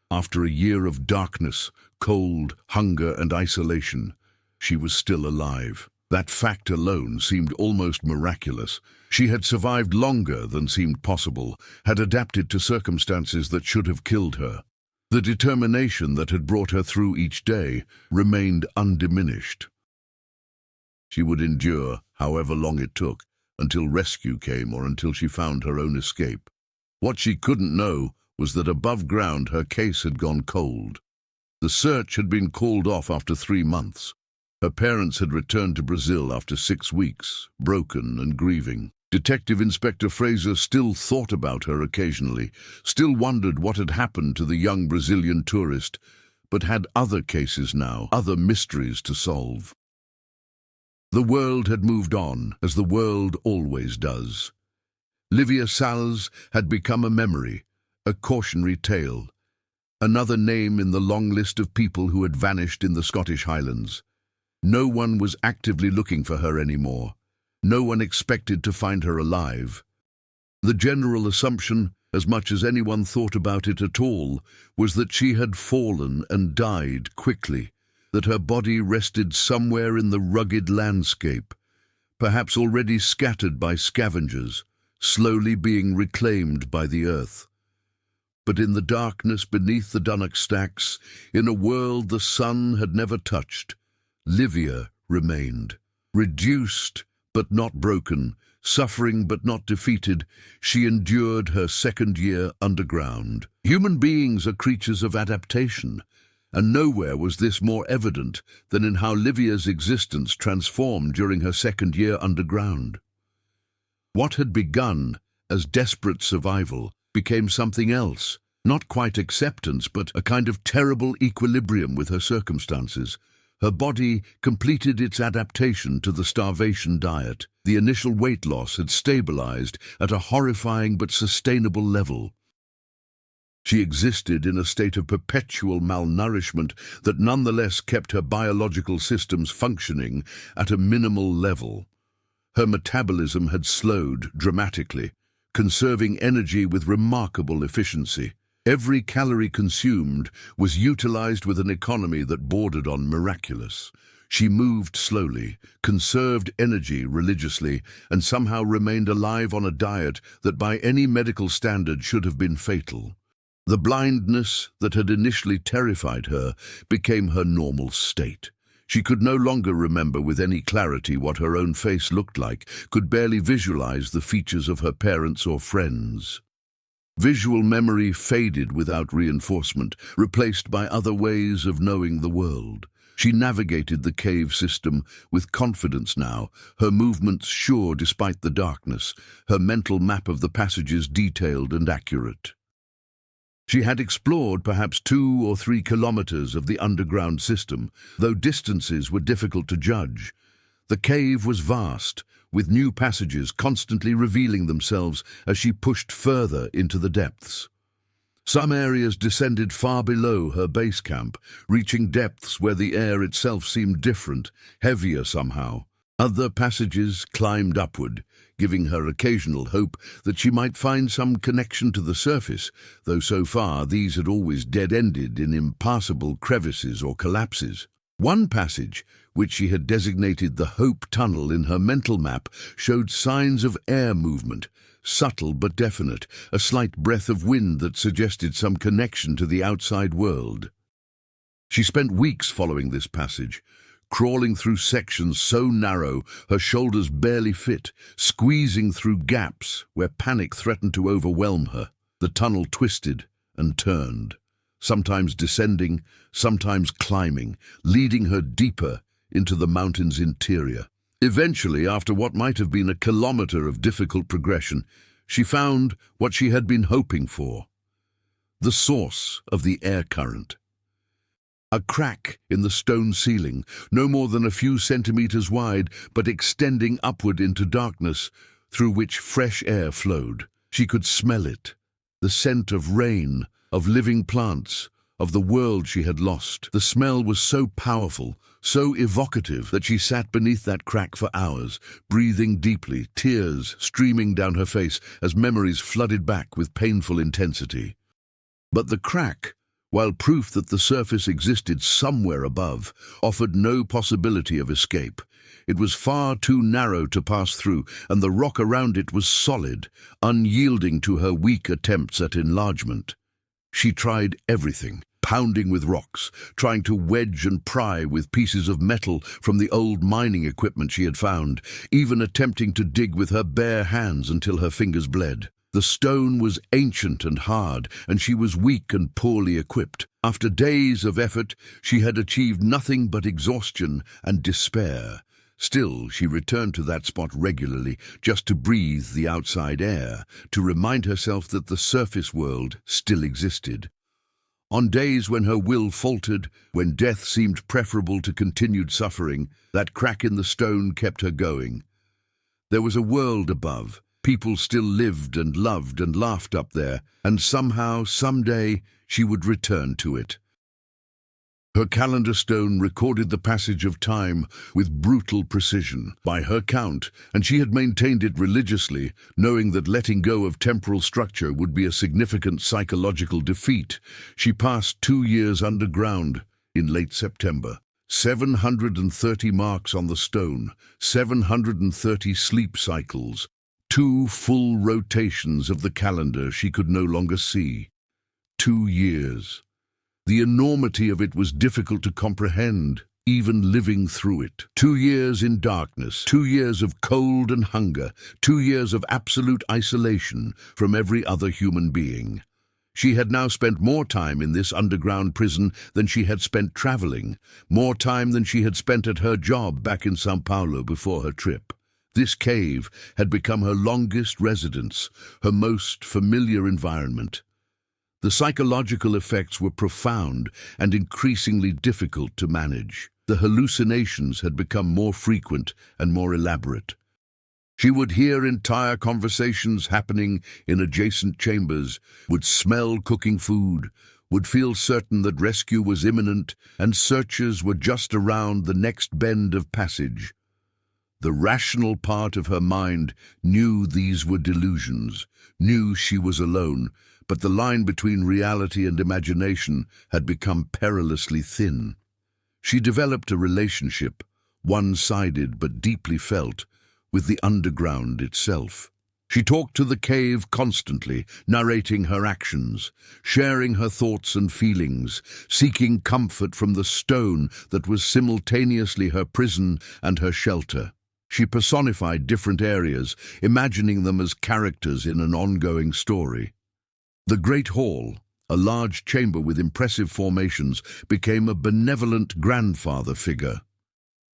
After a year of darkness, cold, hunger, and isolation, she was still alive. That fact alone seemed almost miraculous. She had survived longer than seemed possible, had adapted to circumstances that should have killed her. The determination that had brought her through each day remained undiminished. She would endure, however long it took, until rescue came or until she found her own escape. What she couldn't know was that above ground her case had gone cold. The search had been called off after 3 months. Her parents had returned to Brazil after 6 weeks, broken and grieving. Detective Inspector Fraser still thought about her occasionally, still wondered what had happened to the young Brazilian tourist, but had other cases now, other mysteries to solve. The world had moved on, as the world always does. Livia Salles had become a memory, a cautionary tale, another name in the long list of people who had vanished in the Scottish Highlands. No one was actively looking for her anymore. No one expected to find her alive. The general assumption, as much as anyone thought about it at all, was that she had fallen and died quickly, that her body rested somewhere in the rugged landscape, perhaps already scattered by scavengers, slowly being reclaimed by the earth. But in the darkness beneath the Dunnock stacks, in a world the sun had never touched, Livia remained. Reduced but not broken, suffering but not defeated, she endured her 2nd year underground. Human beings are creatures of adaptation, and nowhere was this more evident than in how Livia's existence transformed during her 2nd year underground. What had begun as desperate survival became something else, not quite acceptance, but a kind of terrible equilibrium with her circumstances. Her body completed its adaptation to the starvation diet. The initial weight loss had stabilized at a horrifying but sustainable level. She existed in a state of perpetual malnourishment that nonetheless kept her biological systems functioning at a minimal level. Her metabolism had slowed dramatically, conserving energy with remarkable efficiency. Every calorie consumed was utilized with an economy that bordered on miraculous. She moved slowly, conserved energy religiously, and somehow remained alive on a diet that by any medical standard should have been fatal. The blindness that had initially terrified her became her normal state. She could no longer remember with any clarity what her own face looked like, could barely visualize the features of her parents or friends. Visual memory faded without reinforcement, replaced by other ways of knowing the world. She navigated the cave system with confidence now, her movements sure despite the darkness, her mental map of the passages detailed and accurate. She had explored perhaps 2 or 3 kilometers of the underground system, though distances were difficult to judge. The cave was vast, with new passages constantly revealing themselves as she pushed further into the depths. Some areas descended far below her base camp, reaching depths where the air itself seemed different, heavier somehow. Other passages climbed upward, giving her occasional hope that she might find some connection to the surface, though so far these had always dead-ended in impassable crevices or collapses. One passage, which she had designated the Hope Tunnel in her mental map, showed signs of air movement, subtle but definite, a slight breath of wind that suggested some connection to the outside world. She spent weeks following this passage, crawling through sections so narrow her shoulders barely fit, squeezing through gaps where panic threatened to overwhelm her. The tunnel twisted and turned, sometimes descending, sometimes climbing, leading her deeper into the mountain's interior. Eventually, after what might have been a kilometer of difficult progression, she found what she had been hoping for: the source of the air current. A crack in the stone ceiling, no more than a few centimeters wide, but extending upward into darkness, through which fresh air flowed. She could smell it, the scent of rain, of living plants, of the world she had lost. The smell was so powerful, so evocative, that she sat beneath that crack for hours, breathing deeply, tears streaming down her face as memories flooded back with painful intensity. But the crack, while proof that the surface existed somewhere above, offered no possibility of escape. It was far too narrow to pass through, and the rock around it was solid, unyielding to her weak attempts at enlargement. She tried everything, pounding with rocks, trying to wedge and pry with pieces of metal from the old mining equipment she had found, even attempting to dig with her bare hands until her fingers bled. The stone was ancient and hard, and she was weak and poorly equipped. After days of effort, she had achieved nothing but exhaustion and despair. Still, she returned to that spot regularly, just to breathe the outside air, to remind herself that the surface world still existed. On days when her will faltered, when death seemed preferable to continued suffering, that crack in the stone kept her going. There was a world above. People still lived and loved and laughed up there, and somehow, someday, she would return to it. Her calendar stone recorded the passage of time with brutal precision, by her count, and she had maintained it religiously, knowing that letting go of temporal structure would be a significant psychological defeat. She passed 2 years underground in late September. 730 marks on the stone, 730 sleep cycles, 2 full rotations of the calendar she could no longer see. 2 years. The enormity of it was difficult to comprehend, even living through it. 2 years in darkness, 2 years of cold and hunger, 2 years of absolute isolation from every other human being. She had now spent more time in this underground prison than she had spent traveling, more time than she had spent at her job back in São Paulo before her trip. This cave had become her longest residence, her most familiar environment. The psychological effects were profound and increasingly difficult to manage. The hallucinations had become more frequent and more elaborate. She would hear entire conversations happening in adjacent chambers, would smell cooking food, would feel certain that rescue was imminent and searchers were just around the next bend of passage. The rational part of her mind knew these were delusions, knew she was alone, but the line between reality and imagination had become perilously thin. She developed a relationship, one-sided but deeply felt, with the underground itself. She talked to the cave constantly, narrating her actions, sharing her thoughts and feelings, seeking comfort from the stone that was simultaneously her prison and her shelter. She personified different areas, imagining them as characters in an ongoing story. The Great Hall, a large chamber with impressive formations, became a benevolent grandfather figure.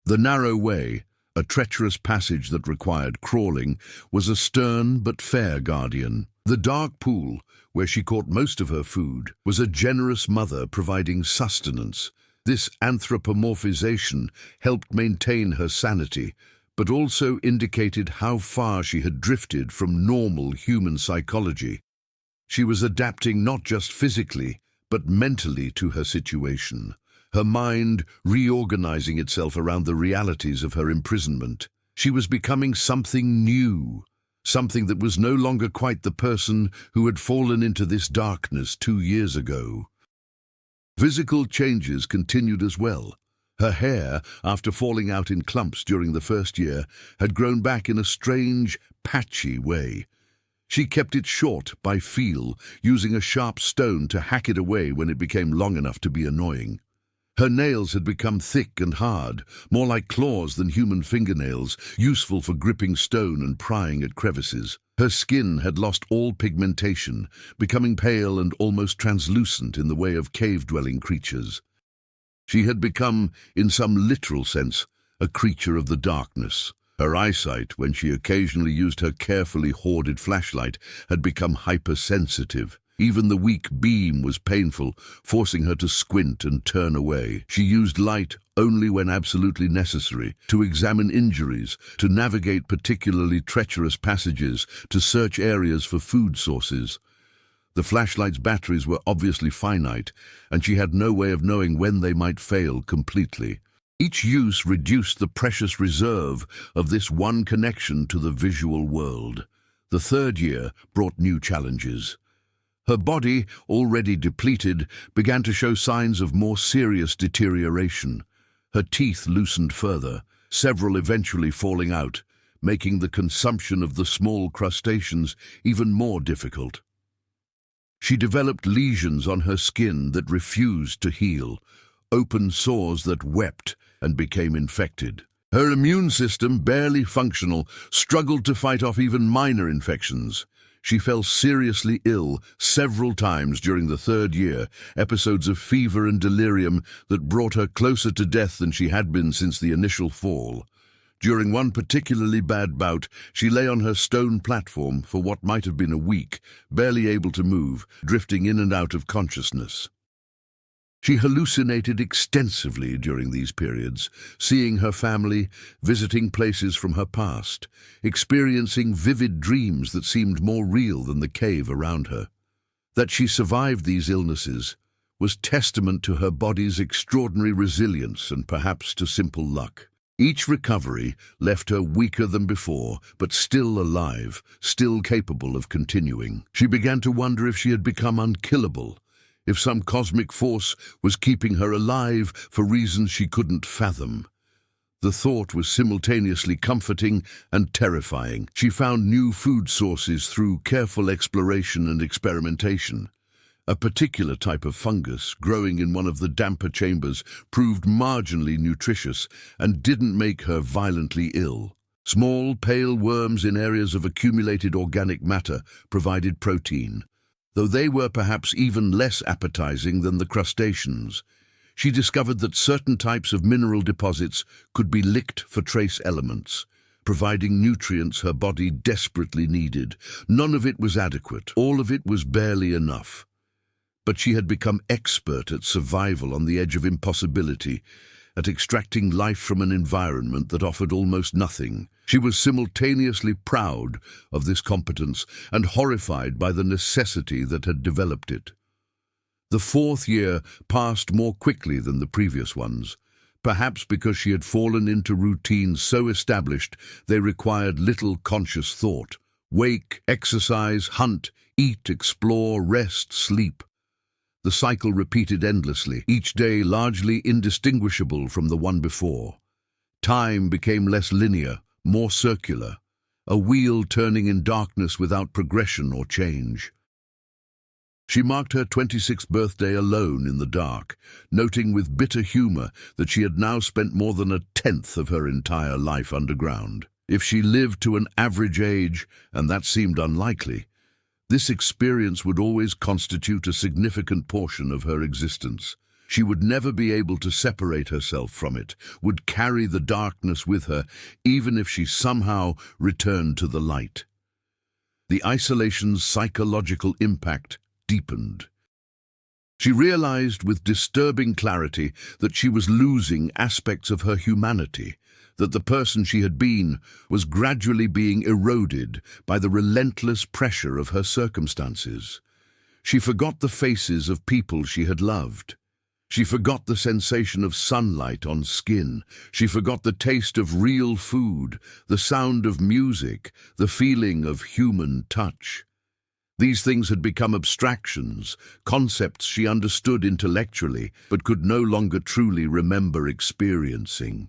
The narrow way, a treacherous passage that required crawling, was a stern but fair guardian. The dark pool, where she caught most of her food, was a generous mother providing sustenance. This anthropomorphization helped maintain her sanity, but also indicated how far she had drifted from normal human psychology. She was adapting not just physically, but mentally to her situation, her mind reorganizing itself around the realities of her imprisonment. She was becoming something new, something that was no longer quite the person who had fallen into this darkness 2 years ago. Physical changes continued as well. Her hair, after falling out in clumps during the first year, had grown back in a strange, patchy way. She kept it short by feel, using a sharp stone to hack it away when it became long enough to be annoying. Her nails had become thick and hard, more like claws than human fingernails, useful for gripping stone and prying at crevices. Her skin had lost all pigmentation, becoming pale and almost translucent in the way of cave-dwelling creatures. She had become, in some literal sense, a creature of the darkness. Her eyesight, when she occasionally used her carefully hoarded flashlight, had become hypersensitive. Even the weak beam was painful, forcing her to squint and turn away. She used light only when absolutely necessary, to examine injuries, to navigate particularly treacherous passages, to search areas for food sources. The flashlight's batteries were obviously finite, and she had no way of knowing when they might fail completely. Each use reduced the precious reserve of this one connection to the visual world. The third year brought new challenges. Her body, already depleted, began to show signs of more serious deterioration. Her teeth loosened further, several eventually falling out, making the consumption of the small crustaceans even more difficult. She developed lesions on her skin that refused to heal, open sores that wept and became infected. Her immune system, barely functional, struggled to fight off even minor infections. She fell seriously ill several times during the third year, episodes of fever and delirium that brought her closer to death than she had been since the initial fall. During one particularly bad bout, she lay on her stone platform for what might have been a week, barely able to move, drifting in and out of consciousness. She hallucinated extensively during these periods, seeing her family, visiting places from her past, experiencing vivid dreams that seemed more real than the cave around her. That she survived these illnesses was testament to her body's extraordinary resilience and perhaps to simple luck. Each recovery left her weaker than before, but still alive, still capable of continuing. She began to wonder if she had become unkillable, if some cosmic force was keeping her alive for reasons she couldn't fathom. The thought was simultaneously comforting and terrifying. She found new food sources through careful exploration and experimentation. A particular type of fungus, growing in one of the damper chambers, proved marginally nutritious and didn't make her violently ill. Small, pale worms in areas of accumulated organic matter provided protein, though they were perhaps even less appetizing than the crustaceans. She discovered that certain types of mineral deposits could be licked for trace elements, providing nutrients her body desperately needed. None of it was adequate, all of it was barely enough. But she had become expert at survival on the edge of impossibility, at extracting life from an environment that offered almost nothing. She was simultaneously proud of this competence and horrified by the necessity that had developed it. The fourth year passed more quickly than the previous ones, perhaps because she had fallen into routines so established they required little conscious thought. Wake, exercise, hunt, eat, explore, rest, sleep. The cycle repeated endlessly, each day largely indistinguishable from the one before. Time became less linear, more circular, a wheel turning in darkness without progression or change. She marked her 26th birthday alone in the dark, noting with bitter humor that she had now spent more than a tenth of her entire life underground. If she lived to an average age, and that seemed unlikely, this experience would always constitute a significant portion of her existence. She would never be able to separate herself from it, would carry the darkness with her, even if she somehow returned to the light. The isolation's psychological impact deepened. She realized with disturbing clarity that she was losing aspects of her humanity, that the person she had been was gradually being eroded by the relentless pressure of her circumstances. She forgot the faces of people she had loved. She forgot the sensation of sunlight on skin. She forgot the taste of real food, the sound of music, the feeling of human touch. These things had become abstractions, concepts she understood intellectually, but could no longer truly remember experiencing.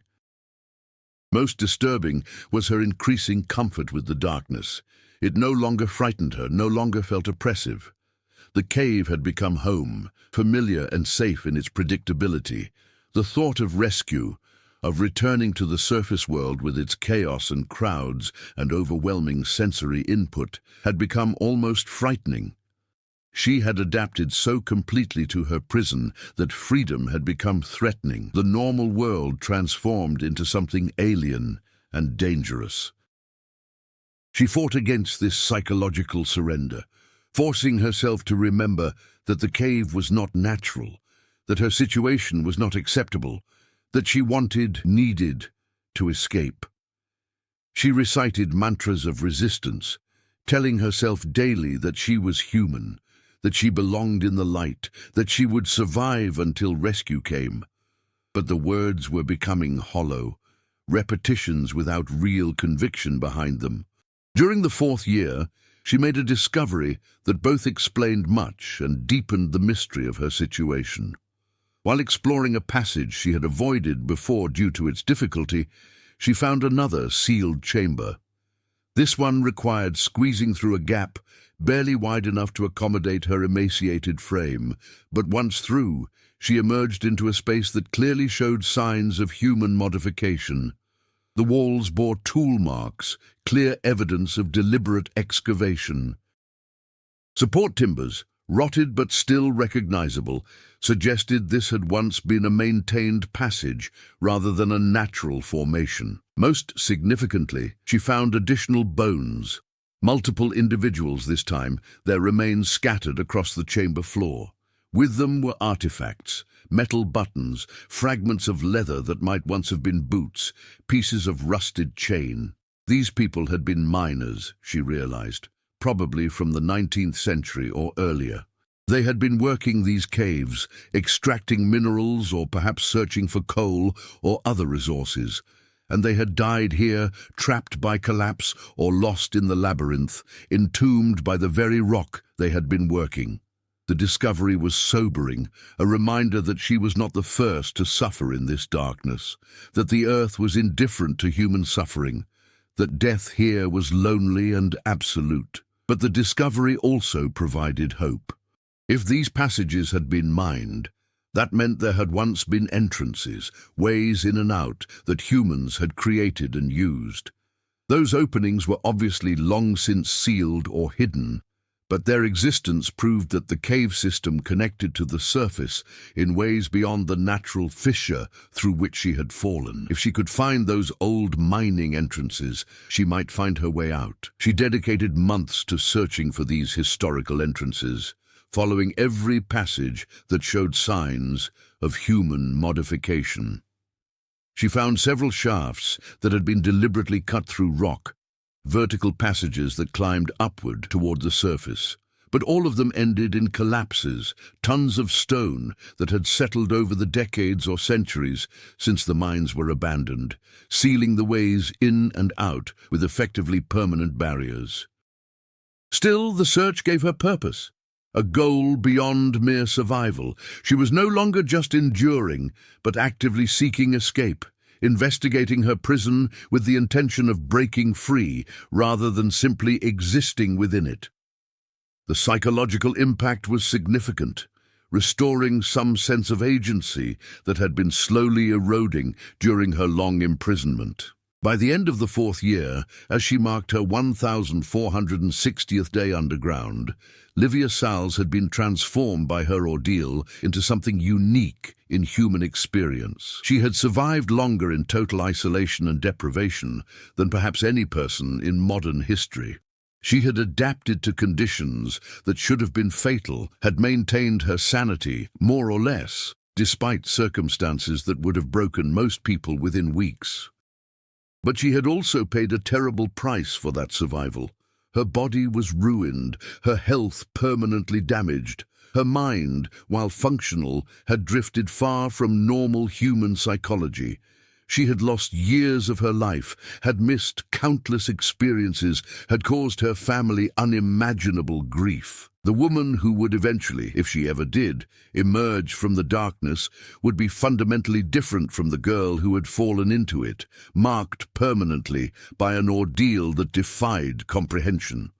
Most disturbing was her increasing comfort with the darkness. It no longer frightened her, no longer felt oppressive. The cave had become home, familiar and safe in its predictability. The thought of rescue, of returning to the surface world with its chaos and crowds and overwhelming sensory input, had become almost frightening. She had adapted so completely to her prison that freedom had become threatening, the normal world transformed into something alien and dangerous. She fought against this psychological surrender, forcing herself to remember that the cave was not natural, that her situation was not acceptable, that she needed to escape. She recited mantras of resistance, telling herself daily that she was human, that she belonged in the light, that she would survive until rescue came. But the words were becoming hollow, repetitions without real conviction behind them. During the 4th year, she made a discovery that both explained much and deepened the mystery of her situation. While exploring a passage she had avoided before due to its difficulty, she found another sealed chamber. This one required squeezing through a gap barely wide enough to accommodate her emaciated frame, but once through, she emerged into a space that clearly showed signs of human modification. The walls bore tool marks, clear evidence of deliberate excavation. Support timbers, rotted but still recognizable, suggested this had once been a maintained passage rather than a natural formation. Most significantly, she found additional bones. Multiple individuals this time, their remains scattered across the chamber floor. With them were artifacts, metal buttons, fragments of leather that might once have been boots, pieces of rusted chain. These people had been miners, she realized, probably from the 19th century or earlier. They had been working these caves, extracting minerals or perhaps searching for coal or other resources, and they had died here, trapped by collapse or lost in the labyrinth, entombed by the very rock they had been working. The discovery was sobering, a reminder that she was not the first to suffer in this darkness, that the earth was indifferent to human suffering, that death here was lonely and absolute. But the discovery also provided hope. If these passages had been mined, that meant there had once been entrances, ways in and out that humans had created and used. Those openings were obviously long since sealed or hidden, but their existence proved that the cave system connected to the surface in ways beyond the natural fissure through which she had fallen. If she could find those old mining entrances, she might find her way out. She dedicated months to searching for these historical entrances, following every passage that showed signs of human modification. She found several shafts that had been deliberately cut through rock, vertical passages that climbed upward toward the surface, but all of them ended in collapses, tons of stone that had settled over the decades or centuries since the mines were abandoned, sealing the ways in and out with effectively permanent barriers. Still, the search gave her purpose, a goal beyond mere survival. She was no longer just enduring, but actively seeking escape, investigating her prison with the intention of breaking free rather than simply existing within it. The psychological impact was significant, restoring some sense of agency that had been slowly eroding during her long imprisonment. By the end of the 4th year, as she marked her 1,460th day underground, Livia Salles had been transformed by her ordeal into something unique in human experience. She had survived longer in total isolation and deprivation than perhaps any person in modern history. She had adapted to conditions that should have been fatal, had maintained her sanity, more or less, despite circumstances that would have broken most people within weeks. But she had also paid a terrible price for that survival. Her body was ruined, her health permanently damaged. Her mind, while functional, had drifted far from normal human psychology. She had lost years of her life, had missed countless experiences, had caused her family unimaginable grief. The woman who would eventually, if she ever did, emerge from the darkness would be fundamentally different from the girl who had fallen into it, marked permanently by an ordeal that defied comprehension.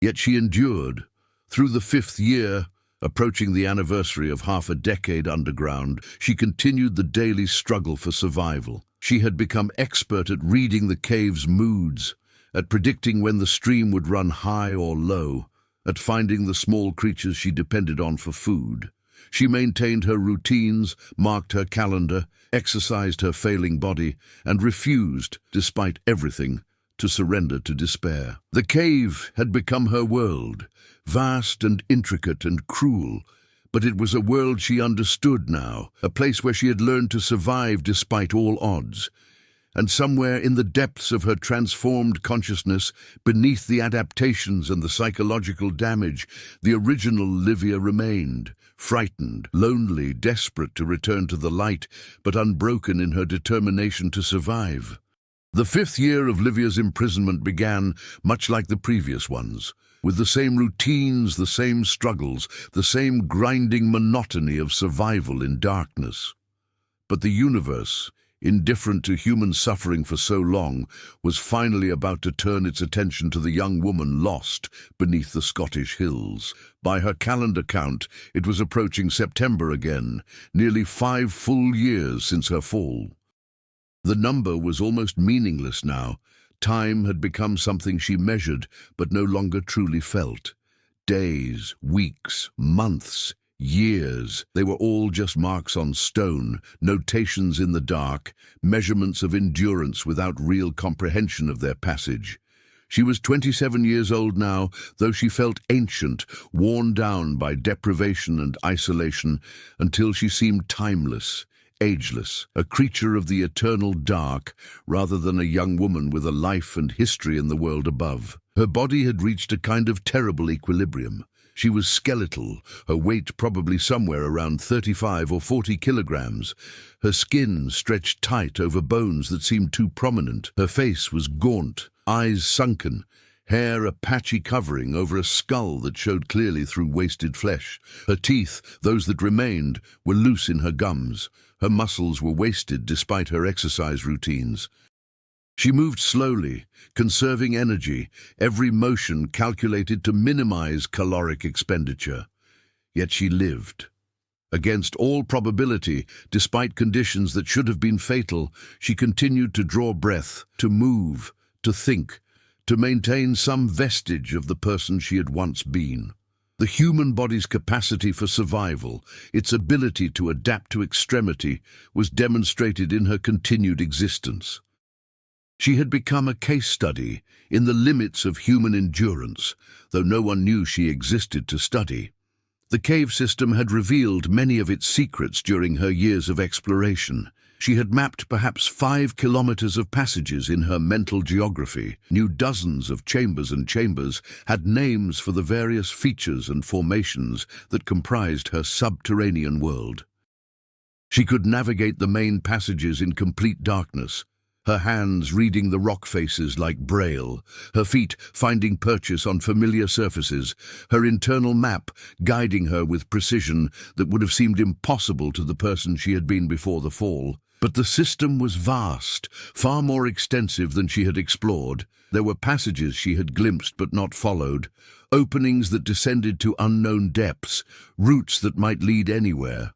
Yet she endured. Through the 5th year, approaching the anniversary of half a decade underground, she continued the daily struggle for survival. She had become expert at reading the cave's moods, at predicting when the stream would run high or low, at finding the small creatures she depended on for food. She maintained her routines, marked her calendar, exercised her failing body, and refused, despite everything, to surrender to despair. The cave had become her world, vast and intricate and cruel, but it was a world she understood now, a place where she had learned to survive despite all odds. And somewhere in the depths of her transformed consciousness, beneath the adaptations and the psychological damage, the original Livia remained, frightened, lonely, desperate to return to the light, but unbroken in her determination to survive. The 5th year of Livia's imprisonment began much like the previous ones, with the same routines, the same struggles, the same grinding monotony of survival in darkness. But the universe, indifferent to human suffering for so long, was finally about to turn its attention to the young woman lost beneath the Scottish hills. By her calendar count, it was approaching September again, nearly 5 full years since her fall. The number was almost meaningless now. Time had become something she measured, but no longer truly felt. Days, weeks, months, years, they were all just marks on stone, notations in the dark, measurements of endurance without real comprehension of their passage. She was 27 years old now, though she felt ancient, worn down by deprivation and isolation, until she seemed timeless, ageless, a creature of the eternal dark, rather than a young woman with a life and history in the world above. Her body had reached a kind of terrible equilibrium. She was skeletal, her weight probably somewhere around 35 or 40 kilograms. Her skin stretched tight over bones that seemed too prominent. Her face was gaunt, eyes sunken, hair a patchy covering over a skull that showed clearly through wasted flesh. Her teeth, those that remained, were loose in her gums. Her muscles were wasted despite her exercise routines. She moved slowly, conserving energy, every motion calculated to minimize caloric expenditure. Yet she lived. Against all probability, despite conditions that should have been fatal, she continued to draw breath, to move, to think, to maintain some vestige of the person she had once been. The human body's capacity for survival, its ability to adapt to extremity, was demonstrated in her continued existence. She had become a case study in the limits of human endurance, though no one knew she existed to study. The cave system had revealed many of its secrets during her years of exploration. She had mapped perhaps 5 kilometers of passages in her mental geography, knew dozens of chambers and chambers, had names for the various features and formations that comprised her subterranean world. She could navigate the main passages in complete darkness, her hands reading the rock faces like braille, her feet finding purchase on familiar surfaces, her internal map guiding her with precision that would have seemed impossible to the person she had been before the fall. But the system was vast, far more extensive than she had explored. There were passages she had glimpsed but not followed, openings that descended to unknown depths, routes that might lead anywhere.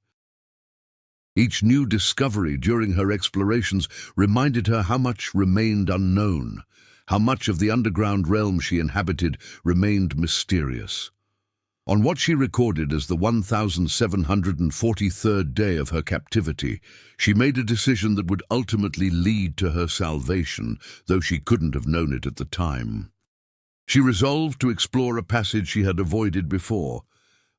Each new discovery during her explorations reminded her how much remained unknown, how much of the underground realm she inhabited remained mysterious. On what she recorded as the 1743rd day of her captivity, she made a decision that would ultimately lead to her salvation, though she couldn't have known it at the time. She resolved to explore a passage she had avoided before,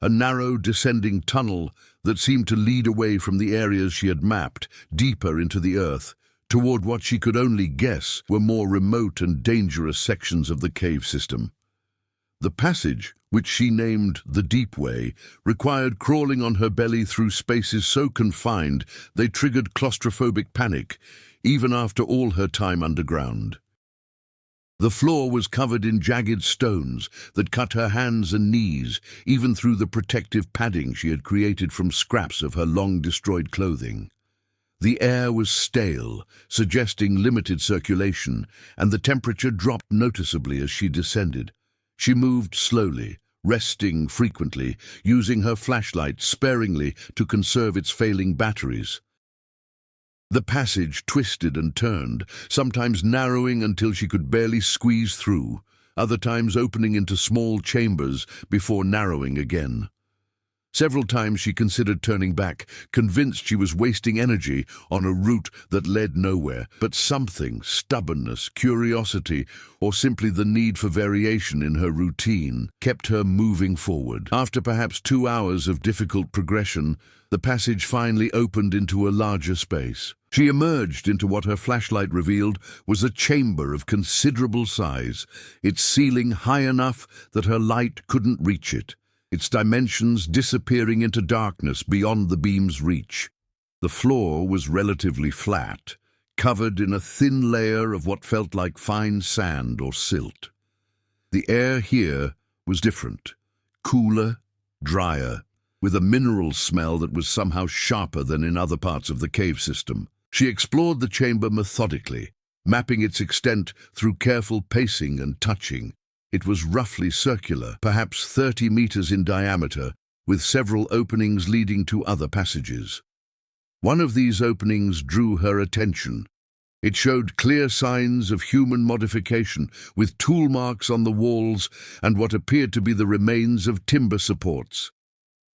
a narrow, descending tunnel that seemed to lead away from the areas she had mapped, deeper into the earth, toward what she could only guess were more remote and dangerous sections of the cave system. The passage, which she named the Deep Way, required crawling on her belly through spaces so confined they triggered claustrophobic panic, even after all her time underground. The floor was covered in jagged stones that cut her hands and knees, even through the protective padding she had created from scraps of her long-destroyed clothing. The air was stale, suggesting limited circulation, and the temperature dropped noticeably as she descended. She moved slowly, resting frequently, using her flashlight sparingly to conserve its failing batteries. The passage twisted and turned, sometimes narrowing until she could barely squeeze through, other times opening into small chambers before narrowing again. Several times she considered turning back, convinced she was wasting energy on a route that led nowhere, but something, stubbornness, curiosity, or simply the need for variation in her routine, kept her moving forward. After perhaps 2 hours of difficult progression, the passage finally opened into a larger space. She emerged into what her flashlight revealed was a chamber of considerable size, its ceiling high enough that her light couldn't reach it, its dimensions disappearing into darkness beyond the beam's reach. The floor was relatively flat, covered in a thin layer of what felt like fine sand or silt. The air here was different, cooler, drier, with a mineral smell that was somehow sharper than in other parts of the cave system. She explored the chamber methodically, mapping its extent through careful pacing and touching. It was roughly circular, perhaps 30 meters in diameter, with several openings leading to other passages. One of these openings drew her attention. It showed clear signs of human modification, with tool marks on the walls and what appeared to be the remains of timber supports.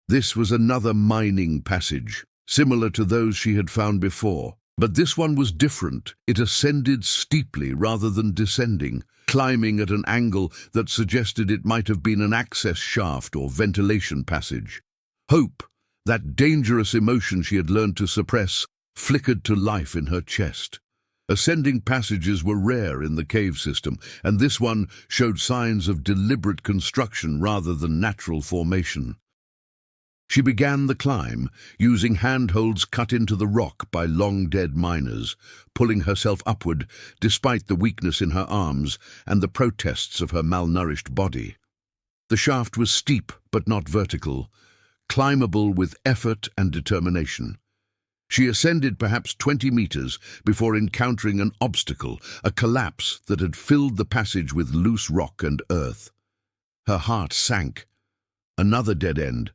This was another mining passage, similar to those she had found before. But this one was different. It ascended steeply rather than descending, climbing at an angle that suggested it might have been an access shaft or ventilation passage. Hope, that dangerous emotion she had learned to suppress, flickered to life in her chest. Ascending passages were rare in the cave system, and this one showed signs of deliberate construction rather than natural formation. She began the climb, using handholds cut into the rock by long-dead miners, pulling herself upward despite the weakness in her arms and the protests of her malnourished body. The shaft was steep but not vertical, climbable with effort and determination. She ascended perhaps 20 meters before encountering an obstacle, a collapse that had filled the passage with loose rock and earth. Her heart sank. Another dead end.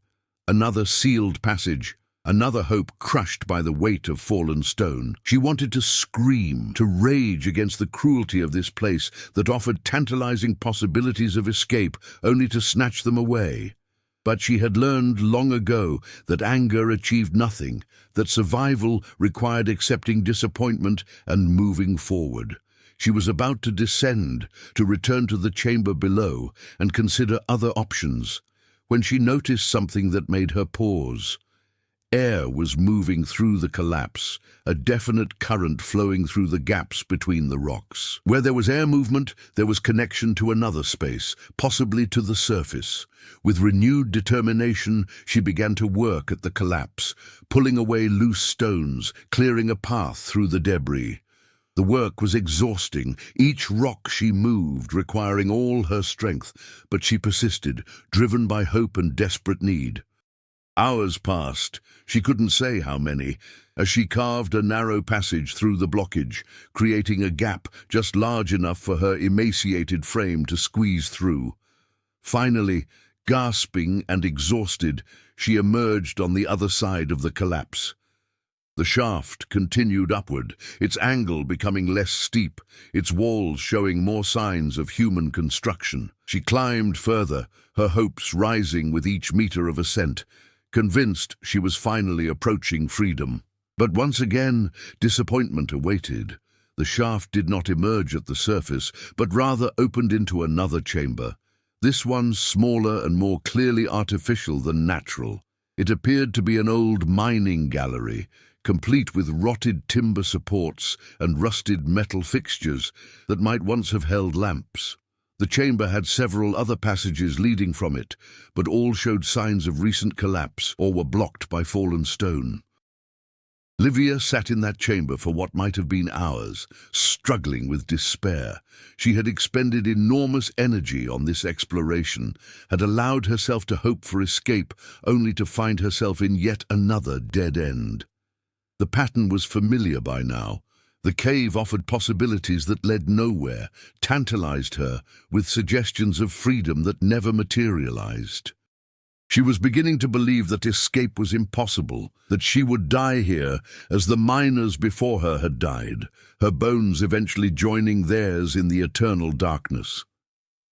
Another sealed passage, another hope crushed by the weight of fallen stone. She wanted to scream, to rage against the cruelty of this place that offered tantalizing possibilities of escape only to snatch them away. But she had learned long ago that anger achieved nothing, that survival required accepting disappointment and moving forward. She was about to descend, to return to the chamber below and consider other options, when she noticed something that made her pause. Air was moving through the collapse, a definite current flowing through the gaps between the rocks. Where there was air movement, there was connection to another space, possibly to the surface. With renewed determination, she began to work at the collapse, pulling away loose stones, clearing a path through the debris. The work was exhausting, each rock she moved requiring all her strength, but she persisted, driven by hope and desperate need. Hours passed, she couldn't say how many, as she carved a narrow passage through the blockage, creating a gap just large enough for her emaciated frame to squeeze through. Finally, gasping and exhausted, she emerged on the other side of the collapse. The shaft continued upward, its angle becoming less steep, its walls showing more signs of human construction. She climbed further, her hopes rising with each meter of ascent, convinced she was finally approaching freedom. But once again, disappointment awaited. The shaft did not emerge at the surface, but rather opened into another chamber. This one smaller and more clearly artificial than natural. It appeared to be an old mining gallery, complete with rotted timber supports and rusted metal fixtures that might once have held lamps. The chamber had several other passages leading from it, but all showed signs of recent collapse or were blocked by fallen stone. Livia sat in that chamber for what might have been hours, struggling with despair. She had expended enormous energy on this exploration, had allowed herself to hope for escape, only to find herself in yet another dead end. The pattern was familiar by now. The cave offered possibilities that led nowhere, tantalized her with suggestions of freedom that never materialized. She was beginning to believe that escape was impossible, that she would die here as the miners before her had died, her bones eventually joining theirs in the eternal darkness.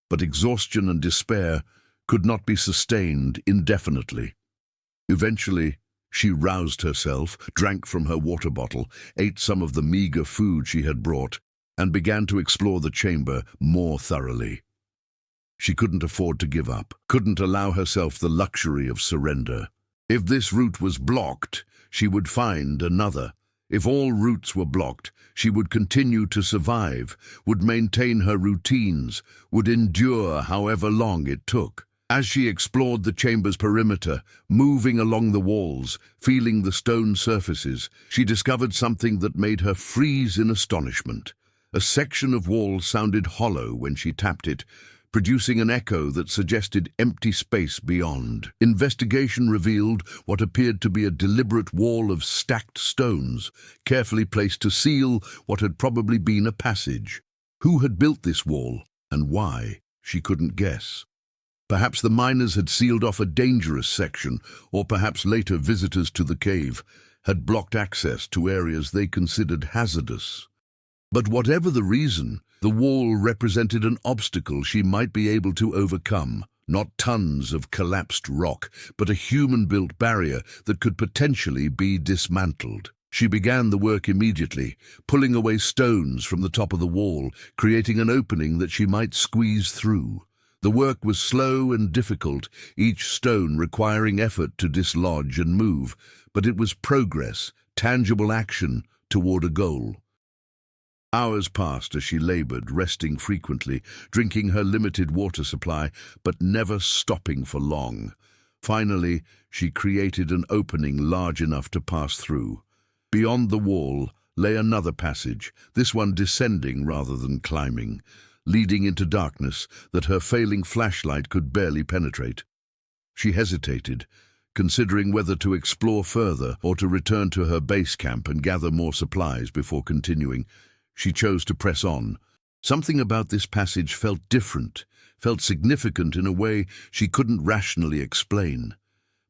But exhaustion and despair could not be sustained indefinitely. Eventually, she roused herself, drank from her water bottle, ate some of the meager food she had brought, and began to explore the chamber more thoroughly. She couldn't afford to give up, couldn't allow herself the luxury of surrender. If this route was blocked, she would find another. If all routes were blocked, she would continue to survive, would maintain her routines, would endure however long it took. As she explored the chamber's perimeter, moving along the walls, feeling the stone surfaces, she discovered something that made her freeze in astonishment. A section of wall sounded hollow when she tapped it, producing an echo that suggested empty space beyond. Investigation revealed what appeared to be a deliberate wall of stacked stones, carefully placed to seal what had probably been a passage. Who had built this wall, and why? She couldn't guess. Perhaps the miners had sealed off a dangerous section, or perhaps later visitors to the cave had blocked access to areas they considered hazardous. But whatever the reason, the wall represented an obstacle she might be able to overcome. Not tons of collapsed rock, but a human-built barrier that could potentially be dismantled. She began the work immediately, pulling away stones from the top of the wall, creating an opening that she might squeeze through. The work was slow and difficult, each stone requiring effort to dislodge and move, but it was progress, tangible action toward a goal. Hours passed as she labored, resting frequently, drinking her limited water supply, but never stopping for long. Finally, she created an opening large enough to pass through. Beyond the wall lay another passage, this one descending rather than climbing, leading into darkness that her failing flashlight could barely penetrate. She hesitated, considering whether to explore further or to return to her base camp and gather more supplies before continuing. She chose to press on. Something about this passage felt different, felt significant in a way she couldn't rationally explain.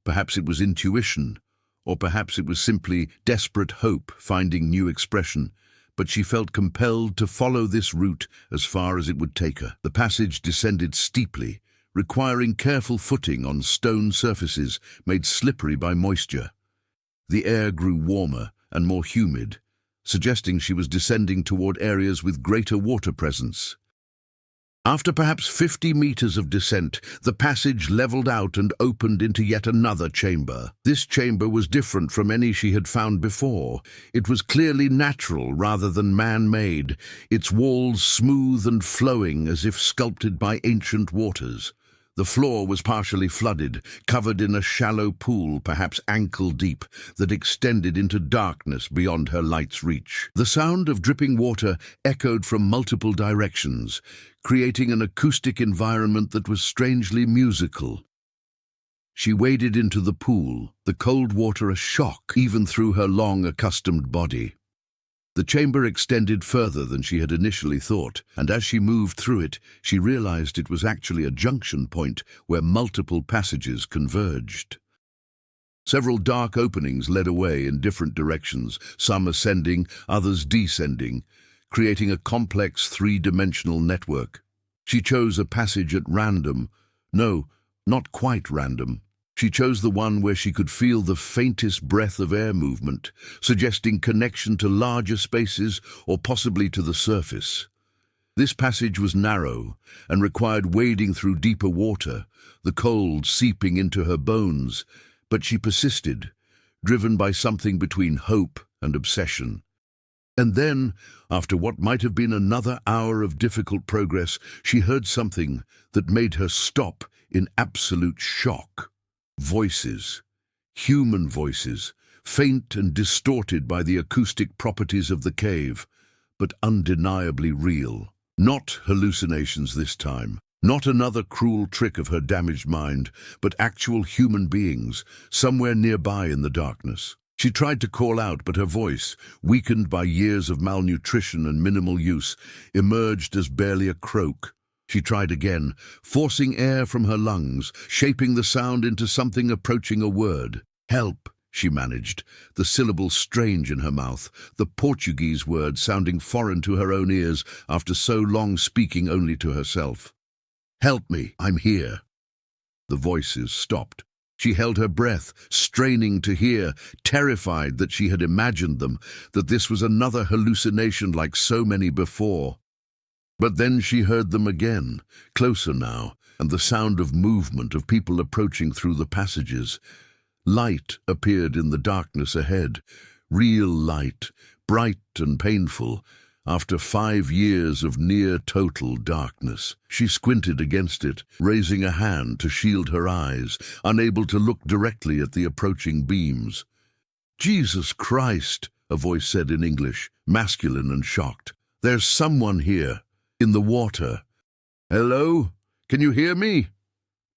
Perhaps it was intuition, or perhaps it was simply desperate hope finding new expression, but she felt compelled to follow this route as far as it would take her. The passage descended steeply, requiring careful footing on stone surfaces made slippery by moisture. The air grew warmer and more humid, suggesting she was descending toward areas with greater water presence. After perhaps 50 meters of descent, the passage leveled out and opened into yet another chamber. This chamber was different from any she had found before. It was clearly natural rather than man-made, its walls smooth and flowing as if sculpted by ancient waters. The floor was partially flooded, covered in a shallow pool, perhaps ankle-deep, that extended into darkness beyond her light's reach. The sound of dripping water echoed from multiple directions, creating an acoustic environment that was strangely musical. She waded into the pool, the cold water a shock even through her long, accustomed body. The chamber extended further than she had initially thought, and as she moved through it, she realized it was actually a junction point where multiple passages converged. Several dark openings led away in different directions, some ascending, others descending, creating a complex three-dimensional network. She chose a passage at random. No, not quite random. She chose the one where she could feel the faintest breath of air movement, suggesting connection to larger spaces or possibly to the surface. This passage was narrow and required wading through deeper water, the cold seeping into her bones, but she persisted, driven by something between hope and obsession. And then, after what might have been another hour of difficult progress, she heard something that made her stop in absolute shock. Voices. Human voices, faint and distorted by the acoustic properties of the cave, but undeniably real. Not hallucinations this time. Not another cruel trick of her damaged mind, but actual human beings, somewhere nearby in the darkness. She tried to call out, but her voice, weakened by years of malnutrition and minimal use, emerged as barely a croak. She tried again, forcing air from her lungs, shaping the sound into something approaching a word. Help, she managed, the syllable strange in her mouth, the Portuguese word sounding foreign to her own ears after so long speaking only to herself. Help me, I'm here. The voices stopped. She held her breath, straining to hear, terrified that she had imagined them, that this was another hallucination like so many before. But then she heard them again, closer now, and the sound of movement, of people approaching through the passages. Light appeared in the darkness ahead, real light, bright and painful. After 5 years of near-total darkness, she squinted against it, raising a hand to shield her eyes, unable to look directly at the approaching beams. "Jesus Christ," a voice said in English, masculine and shocked. "There's someone here, in the water." "Hello? Can you hear me?"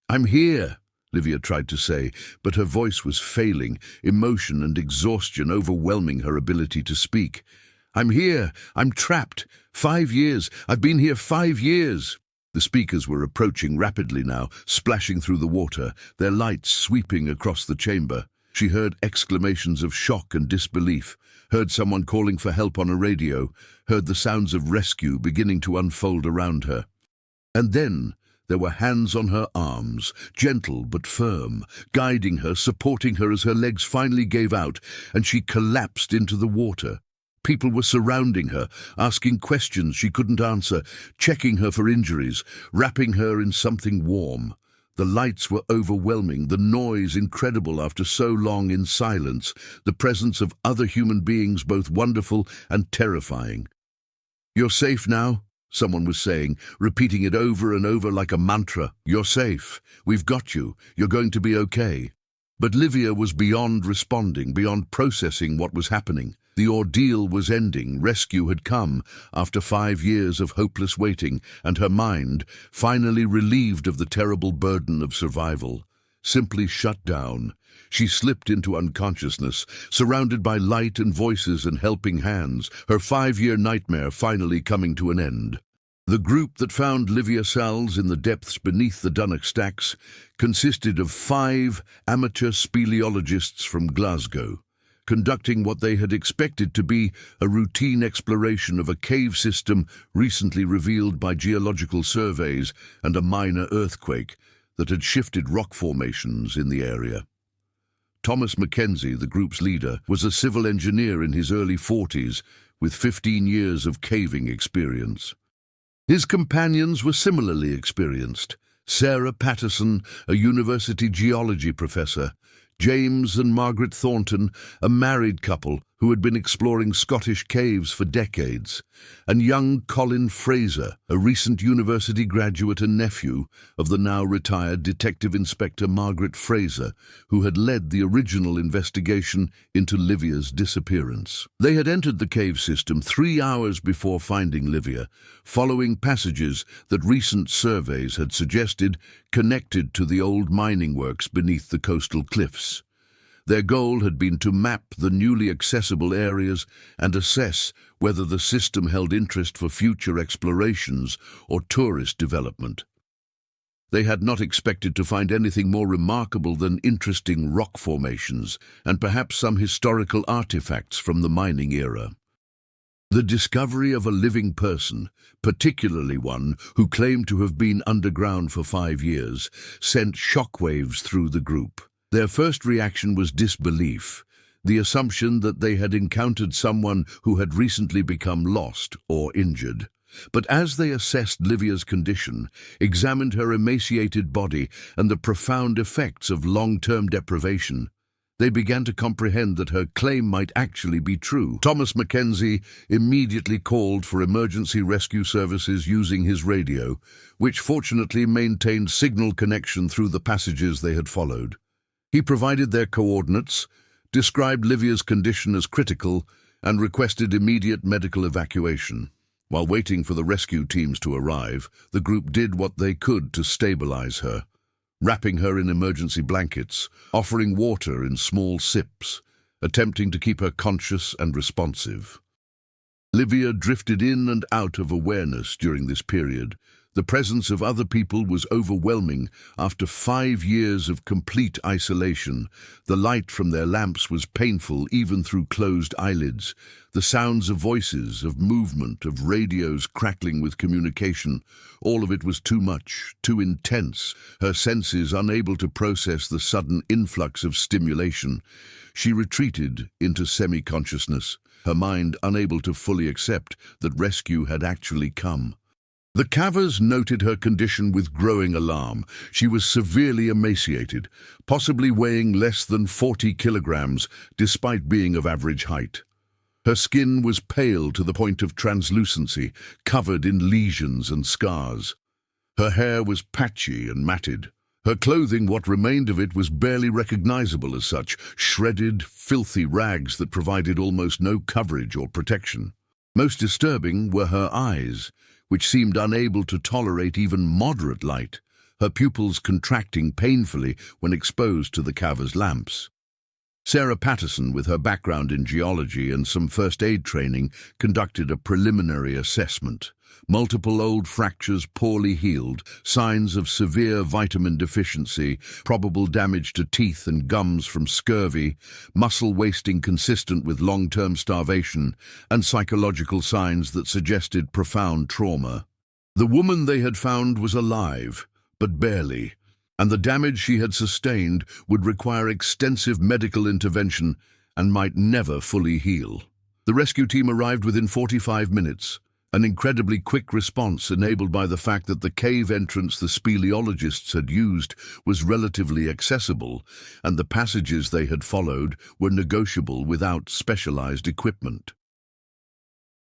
"I'm here," Livia tried to say, but her voice was failing, emotion and exhaustion overwhelming her ability to speak. "I'm here. I'm trapped. 5 years. I've been here 5 years." The speakers were approaching rapidly now, splashing through the water, their lights sweeping across the chamber. She heard exclamations of shock and disbelief, heard someone calling for help on a radio, heard the sounds of rescue beginning to unfold around her. And then there were hands on her arms, gentle but firm, guiding her, supporting her as her legs finally gave out, and she collapsed into the water. People were surrounding her, asking questions she couldn't answer, checking her for injuries, wrapping her in something warm. The lights were overwhelming, the noise incredible after so long in silence, the presence of other human beings both wonderful and terrifying. "You're safe now," someone was saying, repeating it over and over like a mantra. "You're safe. We've got you. You're going to be okay." But Livia was beyond responding, beyond processing what was happening. The ordeal was ending, rescue had come, after 5 years of hopeless waiting, and her mind, finally relieved of the terrible burden of survival, simply shut down. She slipped into unconsciousness, surrounded by light and voices and helping hands, her 5-year nightmare finally coming to an end. The group that found Livia Salles in the depths beneath the Dunnock Stacks consisted of 5 amateur speleologists from Glasgow, conducting what they had expected to be a routine exploration of a cave system recently revealed by geological surveys and a minor earthquake that had shifted rock formations in the area. Thomas Mackenzie, the group's leader, was a civil engineer in his early 40s with 15 years of caving experience. His companions were similarly experienced. Sarah Patterson, a university geology professor, James and Margaret Thornton, a married couple who had been exploring Scottish caves for decades, and young Colin Fraser, a recent university graduate and nephew of the now retired Detective Inspector Margaret Fraser, who had led the original investigation into Livia's disappearance. They had entered the cave system 3 hours before finding Livia, following passages that recent surveys had suggested connected to the old mining works beneath the coastal cliffs. Their goal had been to map the newly accessible areas and assess whether the system held interest for future explorations or tourist development. They had not expected to find anything more remarkable than interesting rock formations and perhaps some historical artifacts from the mining era. The discovery of a living person, particularly one who claimed to have been underground for 5 years, sent shockwaves through the group. Their first reaction was disbelief, the assumption that they had encountered someone who had recently become lost or injured. But as they assessed Livia's condition, examined her emaciated body and the profound effects of long-term deprivation, They began to comprehend that her claim might actually be true. Thomas Mackenzie immediately called for emergency rescue services using his radio, which fortunately maintained signal connection through the passages they had followed. He provided their coordinates, described Livia's condition as critical, and requested immediate medical evacuation. While waiting for the rescue teams to arrive, the group did what they could to stabilize her, wrapping her in emergency blankets, offering water in small sips, attempting to keep her conscious and responsive. Livia drifted in and out of awareness during this period. The presence of other people was overwhelming. After 5 years of complete isolation, the light from their lamps was painful even through closed eyelids. The sounds of voices, of movement, of radios crackling with communication, all of it was too much, too intense. Her senses unable to process the sudden influx of stimulation, she retreated into semi-consciousness, her mind unable to fully accept that rescue had actually come. The Cavers noted her condition with growing alarm. She was severely emaciated, possibly weighing less than 40 kilograms, despite being of average height. Her skin was pale to the point of translucency, covered in lesions and scars. Her hair was patchy and matted. Her clothing, what remained of it, was barely recognizable as such, shredded, filthy rags that provided almost no coverage or protection. Most disturbing were her eyes, which seemed unable to tolerate even moderate light, her pupils contracting painfully when exposed to the Cavers' lamps. Sarah Patterson, with her background in geology and some first aid training, conducted a preliminary assessment. Multiple old fractures poorly healed, signs of severe vitamin deficiency, probable damage to teeth and gums from scurvy, muscle wasting consistent with long-term starvation, and psychological signs that suggested profound trauma. The woman they had found was alive, but barely, and the damage she had sustained would require extensive medical intervention and might never fully heal. The rescue team arrived within 45 minutes. An incredibly quick response enabled by the fact that the cave entrance the speleologists had used was relatively accessible, and the passages they had followed were negotiable without specialized equipment.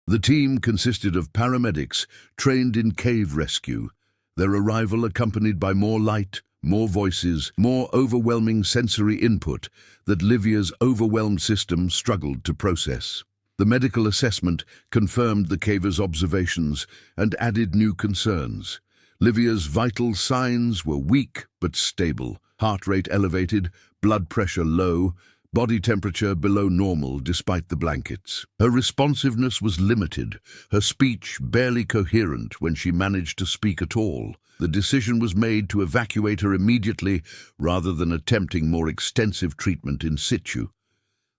The team consisted of paramedics trained in cave rescue, their arrival accompanied by more light, more voices, more overwhelming sensory input that Livia's overwhelmed system struggled to process. The medical assessment confirmed the caver's observations and added new concerns. Livia's vital signs were weak but stable, heart rate elevated, blood pressure low, body temperature below normal despite the blankets. Her responsiveness was limited, her speech barely coherent when she managed to speak at all. The decision was made to evacuate her immediately rather than attempting more extensive treatment in situ.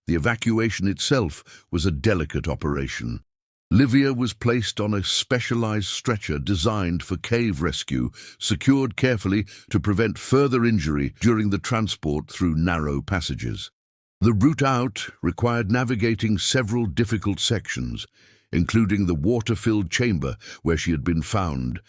The evacuation itself was a delicate operation. Livia was placed on a specialized stretcher designed for cave rescue, secured carefully to prevent further injury during the transport through narrow passages. The route out required navigating several difficult sections, including the water-filled chamber where she had been found,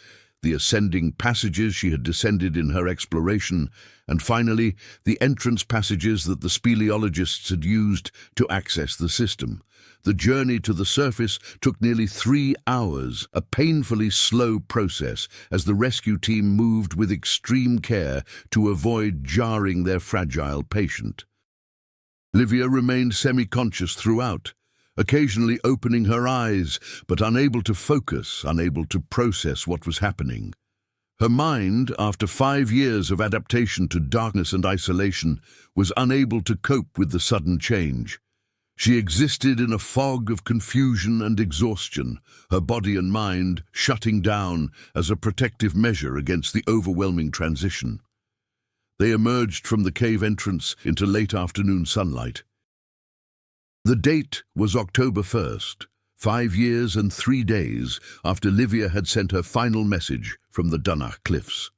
the ascending passages she had descended in her exploration, and finally, the entrance passages that the speleologists had used to access the system. The journey to the surface took nearly 3 hours, a painfully slow process as the rescue team moved with extreme care to avoid jarring their fragile patient. Livia remained semi-conscious throughout, occasionally opening her eyes, but unable to focus, unable to process what was happening. Her mind, after 5 years of adaptation to darkness and isolation, was unable to cope with the sudden change. She existed in a fog of confusion and exhaustion, her body and mind shutting down as a protective measure against the overwhelming transition. They emerged from the cave entrance into late afternoon sunlight. The date was October 1st, 5 years and 3 days after Livia had sent her final message from the Dunach Cliffs.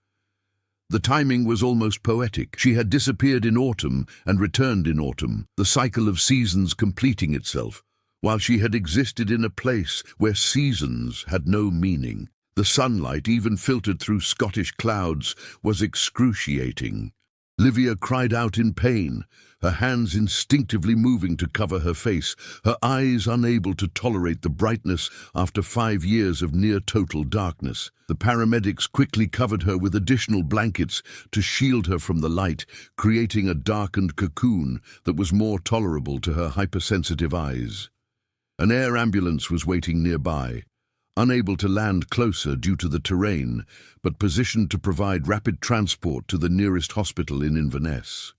The timing was almost poetic. She had disappeared in autumn and returned in autumn, the cycle of seasons completing itself, while she had existed in a place where seasons had no meaning. The sunlight, even filtered through Scottish clouds, was excruciating. Livia cried out in pain, her hands instinctively moving to cover her face, her eyes unable to tolerate the brightness after 5 years of near-total darkness. The paramedics quickly covered her with additional blankets to shield her from the light, creating a darkened cocoon that was more tolerable to her hypersensitive eyes. An air ambulance was waiting nearby, unable to land closer due to the terrain, but positioned to provide rapid transport to the nearest hospital in Inverness.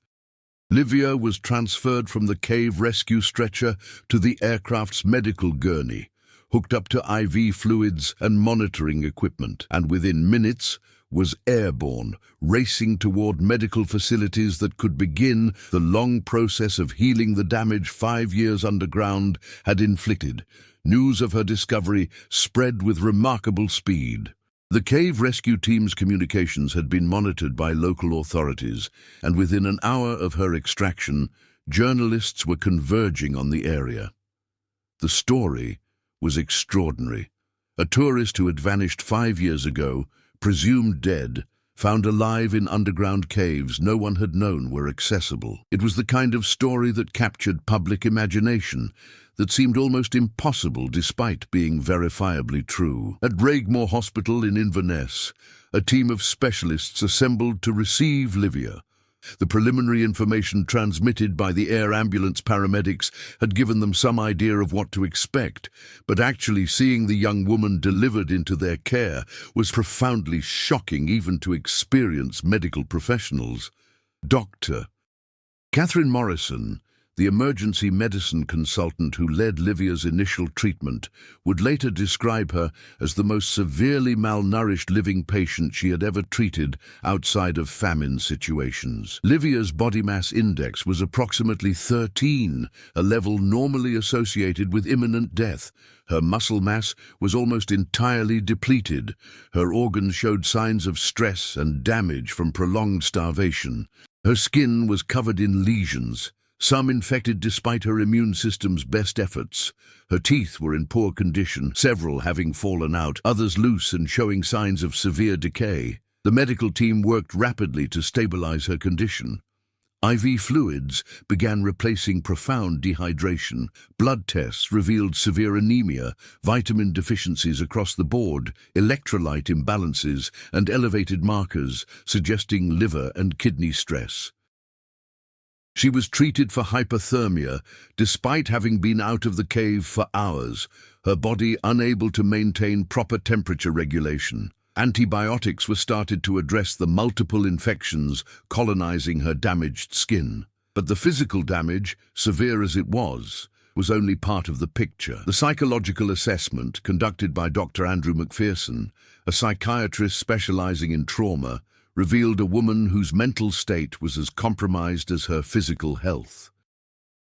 Livia was transferred from the cave rescue stretcher to the aircraft's medical gurney, hooked up to IV fluids and monitoring equipment, and within minutes was airborne, racing toward medical facilities that could begin the long process of healing the damage 5 years underground had inflicted. News of her discovery spread with remarkable speed. The cave rescue team's communications had been monitored by local authorities, and within an hour of her extraction, journalists were converging on the area. The story was extraordinary. A tourist who had vanished 5 years ago, presumed dead, found alive in underground caves no one had known were accessible. It was the kind of story that captured public imagination, that seemed almost impossible despite being verifiably true. At Raigmore Hospital in Inverness, a team of specialists assembled to receive Livia. The preliminary information transmitted by the air ambulance paramedics had given them some idea of what to expect, but actually seeing the young woman delivered into their care was profoundly shocking even to experienced medical professionals. Dr. Catherine Morrison, the emergency medicine consultant who led Livia's initial treatment, would later describe her as the most severely malnourished living patient she had ever treated outside of famine situations. Livia's body mass index was approximately 13, a level normally associated with imminent death. Her muscle mass was almost entirely depleted. Her organs showed signs of stress and damage from prolonged starvation. Her skin was covered in lesions, some infected despite her immune system's best efforts. Her teeth were in poor condition, several having fallen out, others loose and showing signs of severe decay. The medical team worked rapidly to stabilize her condition. IV fluids began replacing profound dehydration. Blood tests revealed severe anemia, vitamin deficiencies across the board, electrolyte imbalances, and elevated markers suggesting liver and kidney stress. She was treated for hypothermia, despite having been out of the cave for hours, her body unable to maintain proper temperature regulation. Antibiotics were started to address the multiple infections colonizing her damaged skin. But the physical damage, severe as it was only part of the picture. The psychological assessment, conducted by Dr. Andrew McPherson, a psychiatrist specializing in trauma, revealed a woman whose mental state was as compromised as her physical health.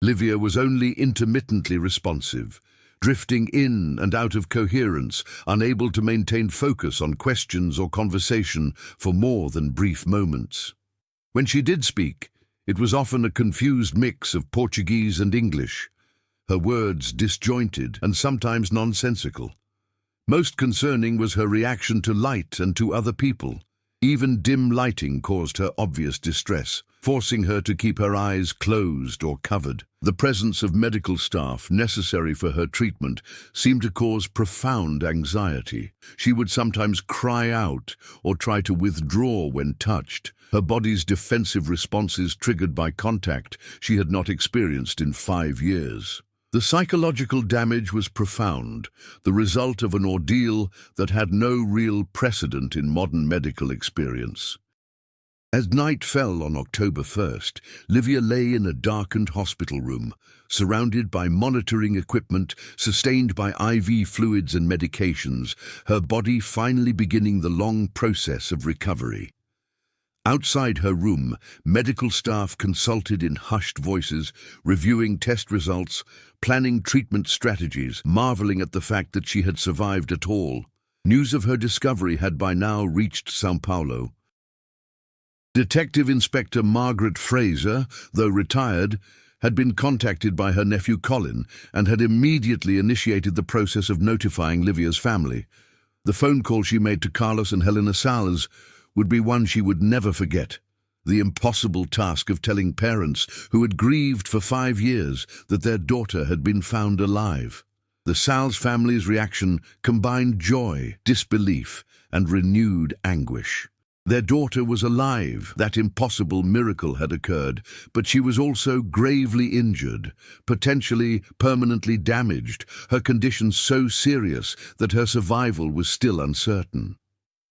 Livia was only intermittently responsive, drifting in and out of coherence, unable to maintain focus on questions or conversation for more than brief moments. When she did speak, it was often a confused mix of Portuguese and English, her words disjointed and sometimes nonsensical. Most concerning was her reaction to light and to other people. Even dim lighting caused her obvious distress, forcing her to keep her eyes closed or covered. The presence of medical staff necessary for her treatment seemed to cause profound anxiety. She would sometimes cry out or try to withdraw when touched, her body's defensive responses triggered by contact she had not experienced in 5 years. The psychological damage was profound, the result of an ordeal that had no real precedent in modern medical experience. As night fell on October 1st, Livia lay in a darkened hospital room, surrounded by monitoring equipment, sustained by IV fluids and medications, her body finally beginning the long process of recovery. Outside her room, medical staff consulted in hushed voices, reviewing test results, planning treatment strategies, marveling at the fact that she had survived at all. News of her discovery had by now reached São Paulo. Detective Inspector Margaret Fraser, though retired, had been contacted by her nephew Colin and had immediately initiated the process of notifying Livia's family. The phone call she made to Carlos and Helena Salles would be one she would never forget. The impossible task of telling parents who had grieved for 5 years that their daughter had been found alive. The Salles family's reaction combined joy, disbelief, and renewed anguish. Their daughter was alive. That impossible miracle had occurred, but she was also gravely injured, potentially permanently damaged, her condition so serious that her survival was still uncertain.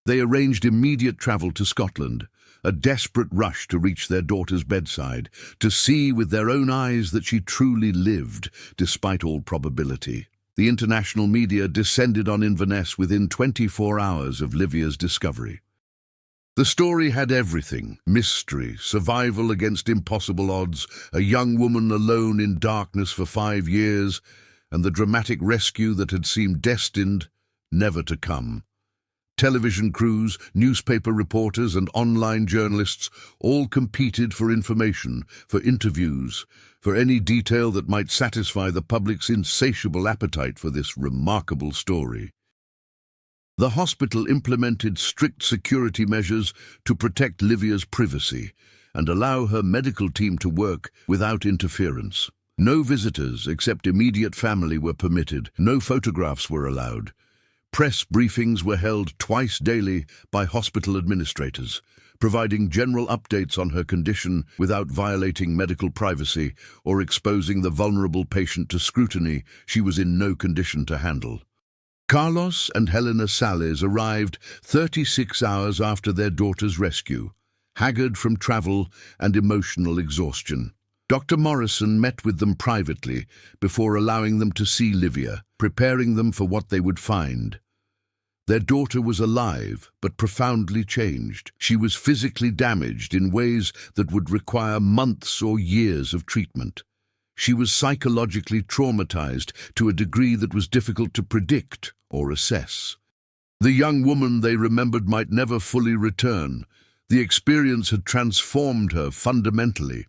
They arranged immediate travel to Scotland, a desperate rush to reach their daughter's bedside, to see with their own eyes that she truly lived, despite all probability. The international media descended on Inverness within 24 hours of Livia's discovery. The story had everything: mystery, survival against impossible odds, a young woman alone in darkness for 5 years, and the dramatic rescue that had seemed destined never to come. Television crews, newspaper reporters, and online journalists all competed for information, for interviews, for any detail that might satisfy the public's insatiable appetite for this remarkable story. The hospital implemented strict security measures to protect Livia's privacy and allow her medical team to work without interference. No visitors except immediate family were permitted. No photographs were allowed. Press briefings were held twice daily by hospital administrators, providing general updates on her condition without violating medical privacy or exposing the vulnerable patient to scrutiny she was in no condition to handle. Carlos and Helena Salles arrived 36 hours after their daughter's rescue, haggard from travel and emotional exhaustion. Dr. Morrison met with them privately before allowing them to see Livia, preparing them for what they would find. Their daughter was alive, but profoundly changed. She was physically damaged in ways that would require months or years of treatment. She was psychologically traumatized to a degree that was difficult to predict or assess. The young woman they remembered might never fully return. The experience had transformed her fundamentally.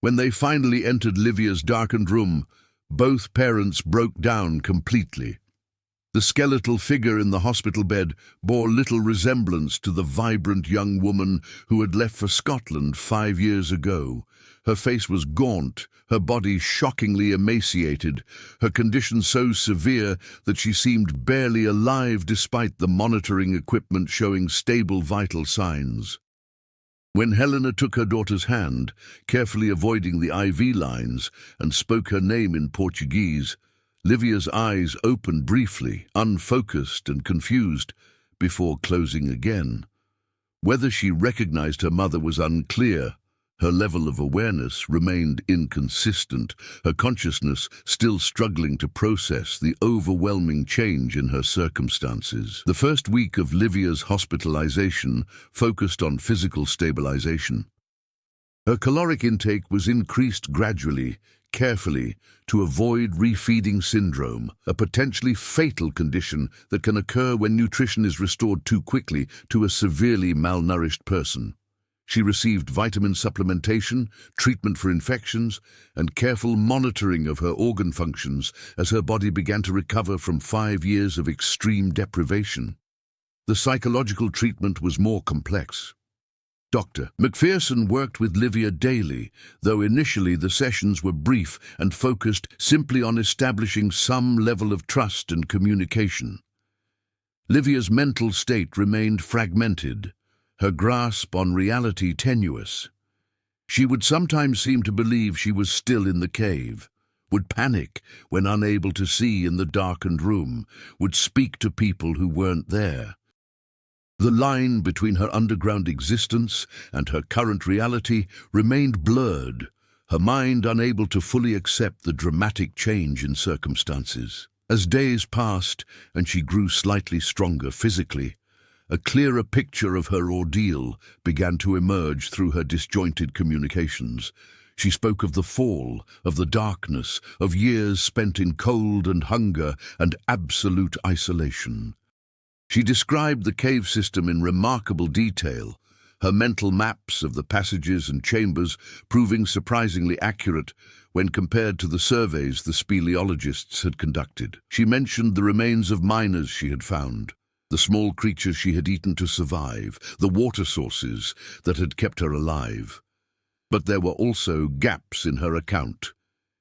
When they finally entered Livia's darkened room, both parents broke down completely. The skeletal figure in the hospital bed bore little resemblance to the vibrant young woman who had left for Scotland 5 years ago. Her face was gaunt, her body shockingly emaciated, her condition so severe that she seemed barely alive despite the monitoring equipment showing stable vital signs. When Helena took her daughter's hand, carefully avoiding the IV lines, and spoke her name in Portuguese, Livia's eyes opened briefly, unfocused and confused, before closing again. Whether she recognized her mother was unclear. Her level of awareness remained inconsistent, her consciousness still struggling to process the overwhelming change in her circumstances. The first week of Livia's hospitalization focused on physical stabilization. Her caloric intake was increased gradually, carefully, to avoid refeeding syndrome, a potentially fatal condition that can occur when nutrition is restored too quickly to a severely malnourished person. She received vitamin supplementation, treatment for infections, and careful monitoring of her organ functions as her body began to recover from 5 years of extreme deprivation. The psychological treatment was more complex. Dr. McPherson worked with Livia daily, though initially the sessions were brief and focused simply on establishing some level of trust and communication. Livia's mental state remained fragmented, her grasp on reality tenuous. She would sometimes seem to believe she was still in the cave, would panic when unable to see in the darkened room, would speak to people who weren't there. The line between her underground existence and her current reality remained blurred, her mind unable to fully accept the dramatic change in circumstances. As days passed and she grew slightly stronger physically, a clearer picture of her ordeal began to emerge through her disjointed communications. She spoke of the fall, of the darkness, of years spent in cold and hunger and absolute isolation. She described the cave system in remarkable detail, her mental maps of the passages and chambers proving surprisingly accurate when compared to the surveys the speleologists had conducted. She mentioned the remains of miners she had found, the small creatures she had eaten to survive, the water sources that had kept her alive. But there were also gaps in her account,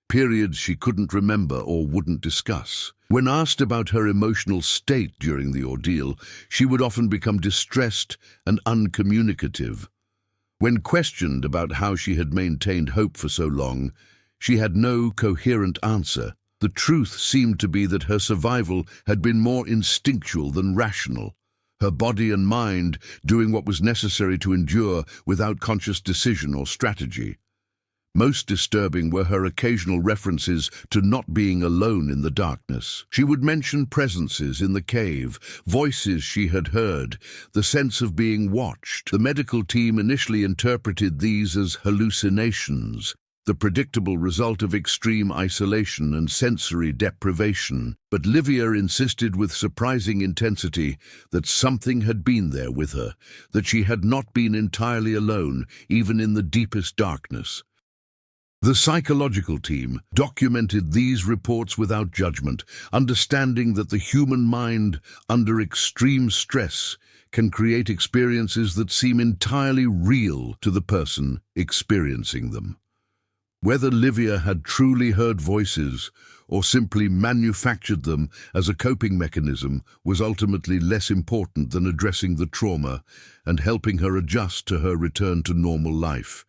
periods she couldn't remember or wouldn't discuss. When asked about her emotional state during the ordeal, she would often become distressed and uncommunicative. When questioned about how she had maintained hope for so long, she had no coherent answer. The truth seemed to be that her survival had been more instinctual than rational, her body and mind doing what was necessary to endure without conscious decision or strategy. Most disturbing were her occasional references to not being alone in the darkness. She would mention presences in the cave, voices she had heard, the sense of being watched. The medical team initially interpreted these as hallucinations, the predictable result of extreme isolation and sensory deprivation. But Livia insisted with surprising intensity that something had been there with her, that she had not been entirely alone, even in the deepest darkness. The psychological team documented these reports without judgment, understanding that the human mind, under extreme stress, can create experiences that seem entirely real to the person experiencing them. Whether Livia had truly heard voices or simply manufactured them as a coping mechanism was ultimately less important than addressing the trauma and helping her adjust to her return to normal life,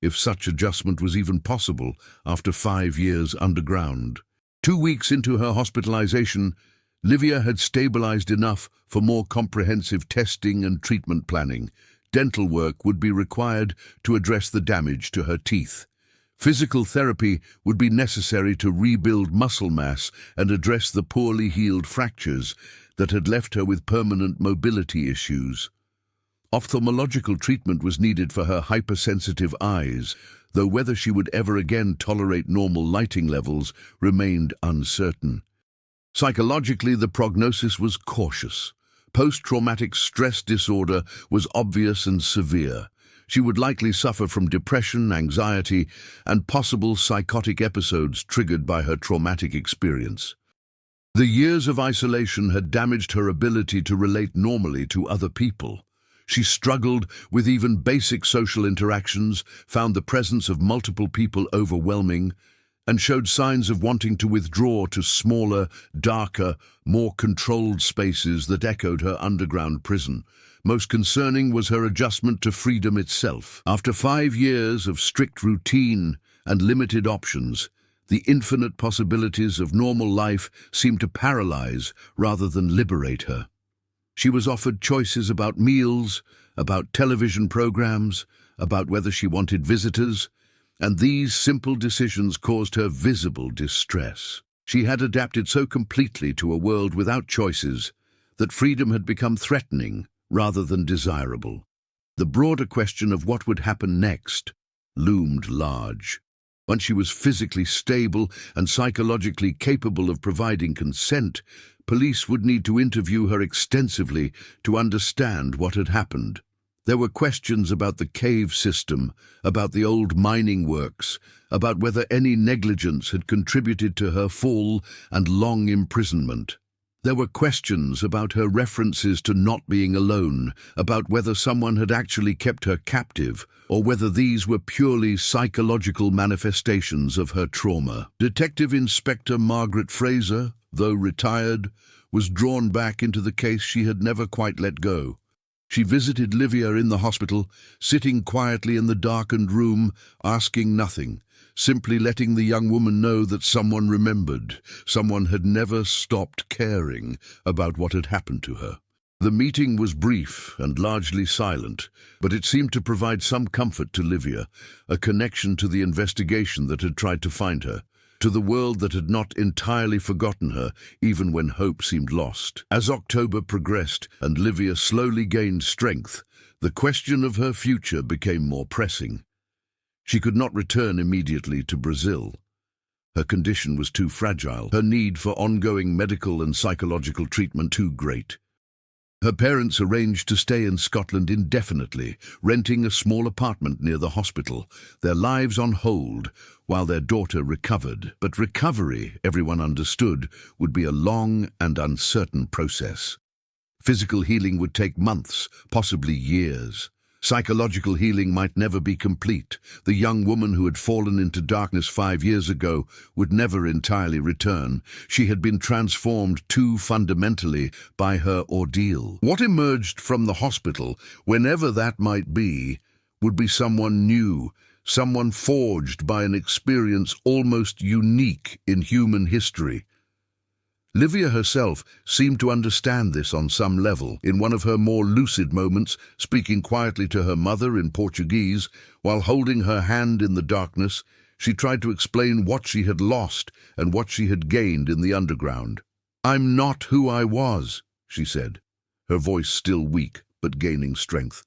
if such adjustment was even possible after 5 years underground. 2 weeks into her hospitalization, Livia had stabilized enough for more comprehensive testing and treatment planning. Dental work would be required to address the damage to her teeth. Physical therapy would be necessary to rebuild muscle mass and address the poorly healed fractures that had left her with permanent mobility issues. Ophthalmological treatment was needed for her hypersensitive eyes, though whether she would ever again tolerate normal lighting levels remained uncertain. Psychologically, the prognosis was cautious. Post-traumatic stress disorder was obvious and severe. She would likely suffer from depression, anxiety, and possible psychotic episodes triggered by her traumatic experience. The years of isolation had damaged her ability to relate normally to other people. She struggled with even basic social interactions, found the presence of multiple people overwhelming, and showed signs of wanting to withdraw to smaller, darker, more controlled spaces that echoed her underground prison. Most concerning was her adjustment to freedom itself. After 5 years of strict routine and limited options, the infinite possibilities of normal life seemed to paralyze rather than liberate her. She was offered choices about meals, about television programs, about whether she wanted visitors, and these simple decisions caused her visible distress. She had adapted so completely to a world without choices that freedom had become threatening rather than desirable. The broader question of what would happen next loomed large. Once she was physically stable and psychologically capable of providing consent, police would need to interview her extensively to understand what had happened. There were questions about the cave system, about the old mining works, about whether any negligence had contributed to her fall and long imprisonment. There were questions about her references to not being alone, about whether someone had actually kept her captive, or whether these were purely psychological manifestations of her trauma. Detective Inspector Margaret Fraser, though retired, was drawn back into the case she had never quite let go. She visited Livia in the hospital, sitting quietly in the darkened room, asking nothing, simply letting the young woman know that someone remembered, someone had never stopped caring about what had happened to her. The meeting was brief and largely silent, but it seemed to provide some comfort to Livia, a connection to the investigation that had tried to find her, to the world that had not entirely forgotten her, even when hope seemed lost. As October progressed and Livia slowly gained strength, the question of her future became more pressing. She could not return immediately to Brazil. Her condition was too fragile, her need for ongoing medical and psychological treatment too great. Her parents arranged to stay in Scotland indefinitely, renting a small apartment near the hospital, their lives on hold while their daughter recovered. But recovery, everyone understood, would be a long and uncertain process. Physical healing would take months, possibly years. Psychological healing might never be complete. The young woman who had fallen into darkness 5 years ago would never entirely return. She had been transformed too fundamentally by her ordeal. What emerged from the hospital, whenever that might be, would be someone new, someone forged by an experience almost unique in human history. Livia herself seemed to understand this on some level. In one of her more lucid moments, speaking quietly to her mother in Portuguese, while holding her hand in the darkness, she tried to explain what she had lost and what she had gained in the underground. "I'm not who I was," she said, her voice still weak but gaining strength.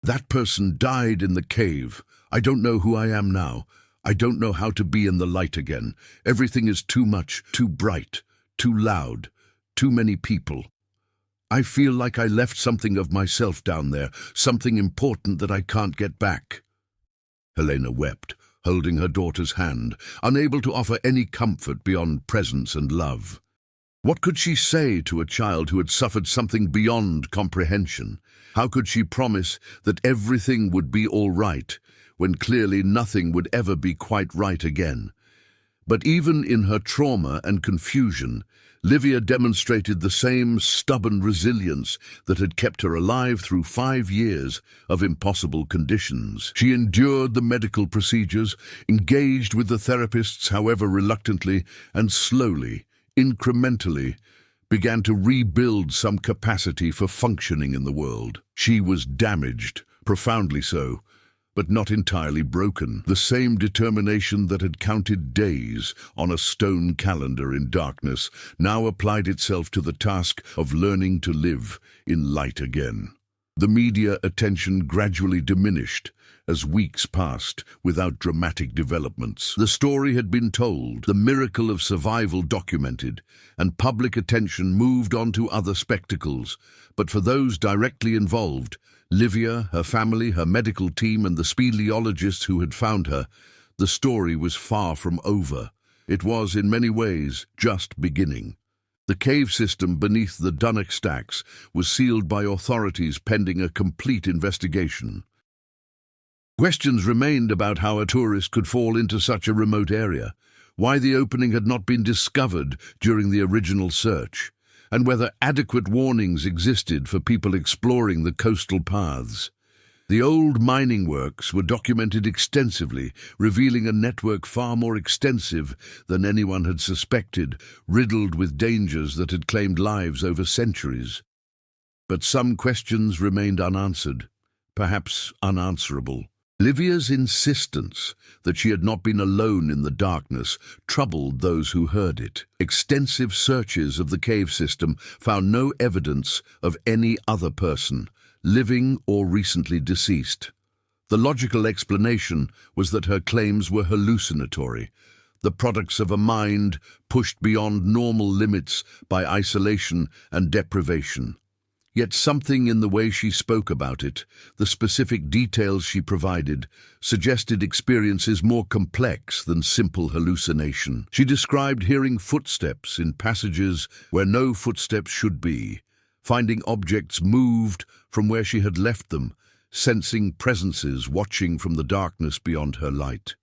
"That person died in the cave. I don't know who I am now. I don't know how to be in the light again. Everything is too much, too bright, too loud, too many people. I feel like I left something of myself down there, something important that I can't get back." Helena wept, holding her daughter's hand, unable to offer any comfort beyond presence and love. What could she say to a child who had suffered something beyond comprehension? How could she promise that everything would be all right, when clearly nothing would ever be quite right again? But even in her trauma and confusion, Livia demonstrated the same stubborn resilience that had kept her alive through 5 years of impossible conditions. She endured the medical procedures, engaged with the therapists, however reluctantly, and slowly, incrementally, began to rebuild some capacity for functioning in the world. She was damaged, profoundly so, but not entirely broken. The same determination that had counted days on a stone calendar in darkness now applied itself to the task of learning to live in light again. The media attention gradually diminished as weeks passed without dramatic developments. The story had been told, the miracle of survival documented, and public attention moved on to other spectacles. But for those directly involved, Livia, her family, her medical team, and the speleologists who had found her, the story was far from over. It was, in many ways, just beginning. The cave system beneath the Dunnock stacks was sealed by authorities pending a complete investigation. Questions remained about how a tourist could fall into such a remote area, why the opening had not been discovered during the original search, and whether adequate warnings existed for people exploring the coastal paths. The old mining works were documented extensively, revealing a network far more extensive than anyone had suspected, riddled with dangers that had claimed lives over centuries. But some questions remained unanswered, perhaps unanswerable. Livia's insistence that she had not been alone in the darkness troubled those who heard it. Extensive searches of the cave system found no evidence of any other person, living or recently deceased. The logical explanation was that her claims were hallucinatory, the products of a mind pushed beyond normal limits by isolation and deprivation. Yet something in the way she spoke about it, the specific details she provided, suggested experiences more complex than simple hallucination. She described hearing footsteps in passages where no footsteps should be, finding objects moved from where she had left them, sensing presences watching from the darkness beyond her light.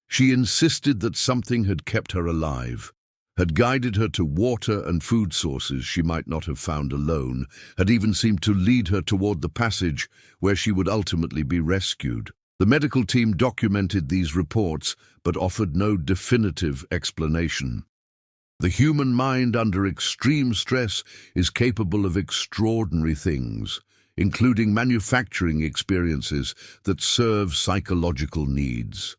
She insisted that something had kept her alive, had guided her to water and food sources she might not have found alone, had even seemed to lead her toward the passage where she would ultimately be rescued. The medical team documented these reports, but offered no definitive explanation. The human mind under extreme stress is capable of extraordinary things, including manufacturing experiences that serve psychological needs.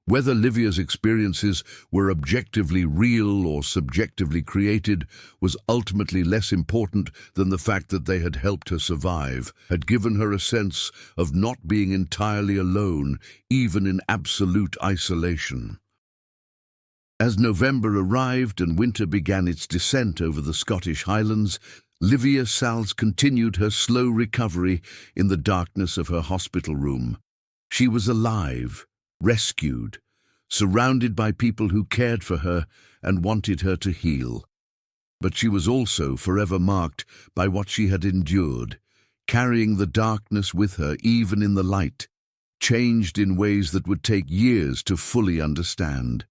Whether Livia's experiences were objectively real or subjectively created was ultimately less important than the fact that they had helped her survive, had given her a sense of not being entirely alone, even in absolute isolation. As November arrived and winter began its descent over the Scottish Highlands, Livia Salles continued her slow recovery in the darkness of her hospital room. She was alive, rescued, surrounded by people who cared for her and wanted her to heal. But she was also forever marked by what she had endured, carrying the darkness with her even in the light, changed in ways that would take years to fully understand.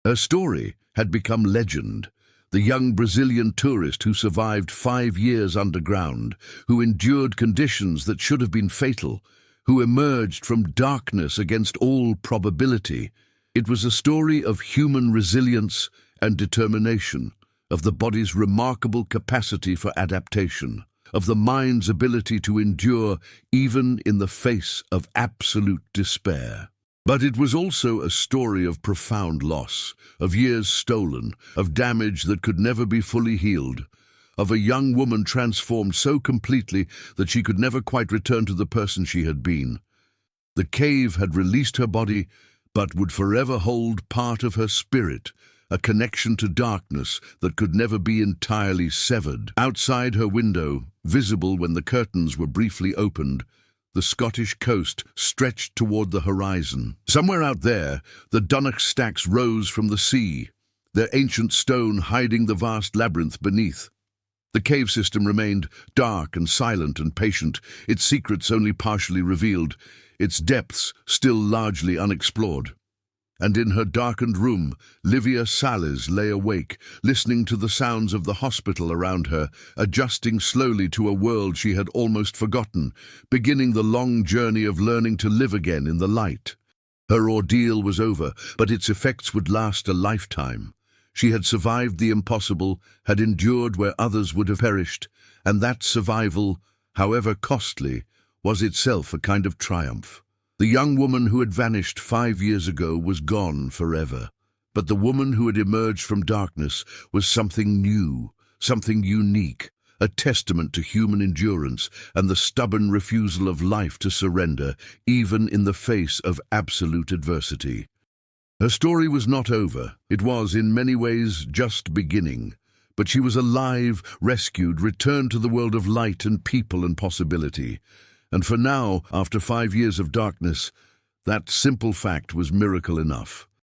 Her story had become legend, the young Brazilian tourist who survived 5 years underground, who endured conditions that should have been fatal, who emerged from darkness against all probability. It was a story of human resilience and determination, of the body's remarkable capacity for adaptation, of the mind's ability to endure even in the face of absolute despair. But it was also a story of profound loss, of years stolen, of damage that could never be fully healed, of a young woman transformed so completely that she could never quite return to the person she had been. The cave had released her body, but would forever hold part of her spirit, a connection to darkness that could never be entirely severed. Outside her window, visible when the curtains were briefly opened, the Scottish coast stretched toward the horizon. Somewhere out there, the Dunnock stacks rose from the sea, their ancient stone hiding the vast labyrinth beneath. The cave system remained dark and silent and patient, its secrets only partially revealed, its depths still largely unexplored. And in her darkened room, Livia Sales lay awake, listening to the sounds of the hospital around her, adjusting slowly to a world she had almost forgotten, beginning the long journey of learning to live again in the light. Her ordeal was over, but its effects would last a lifetime. She had survived the impossible, had endured where others would have perished, and that survival, however costly, was itself a kind of triumph. The young woman who had vanished 5 years ago was gone forever, but the woman who had emerged from darkness was something new, something unique, a testament to human endurance and the stubborn refusal of life to surrender, even in the face of absolute adversity. Her story was not over. It was, in many ways, just beginning. But she was alive, rescued, returned to the world of light and people and possibility. And for now, after 5 years of darkness, that simple fact was miracle enough.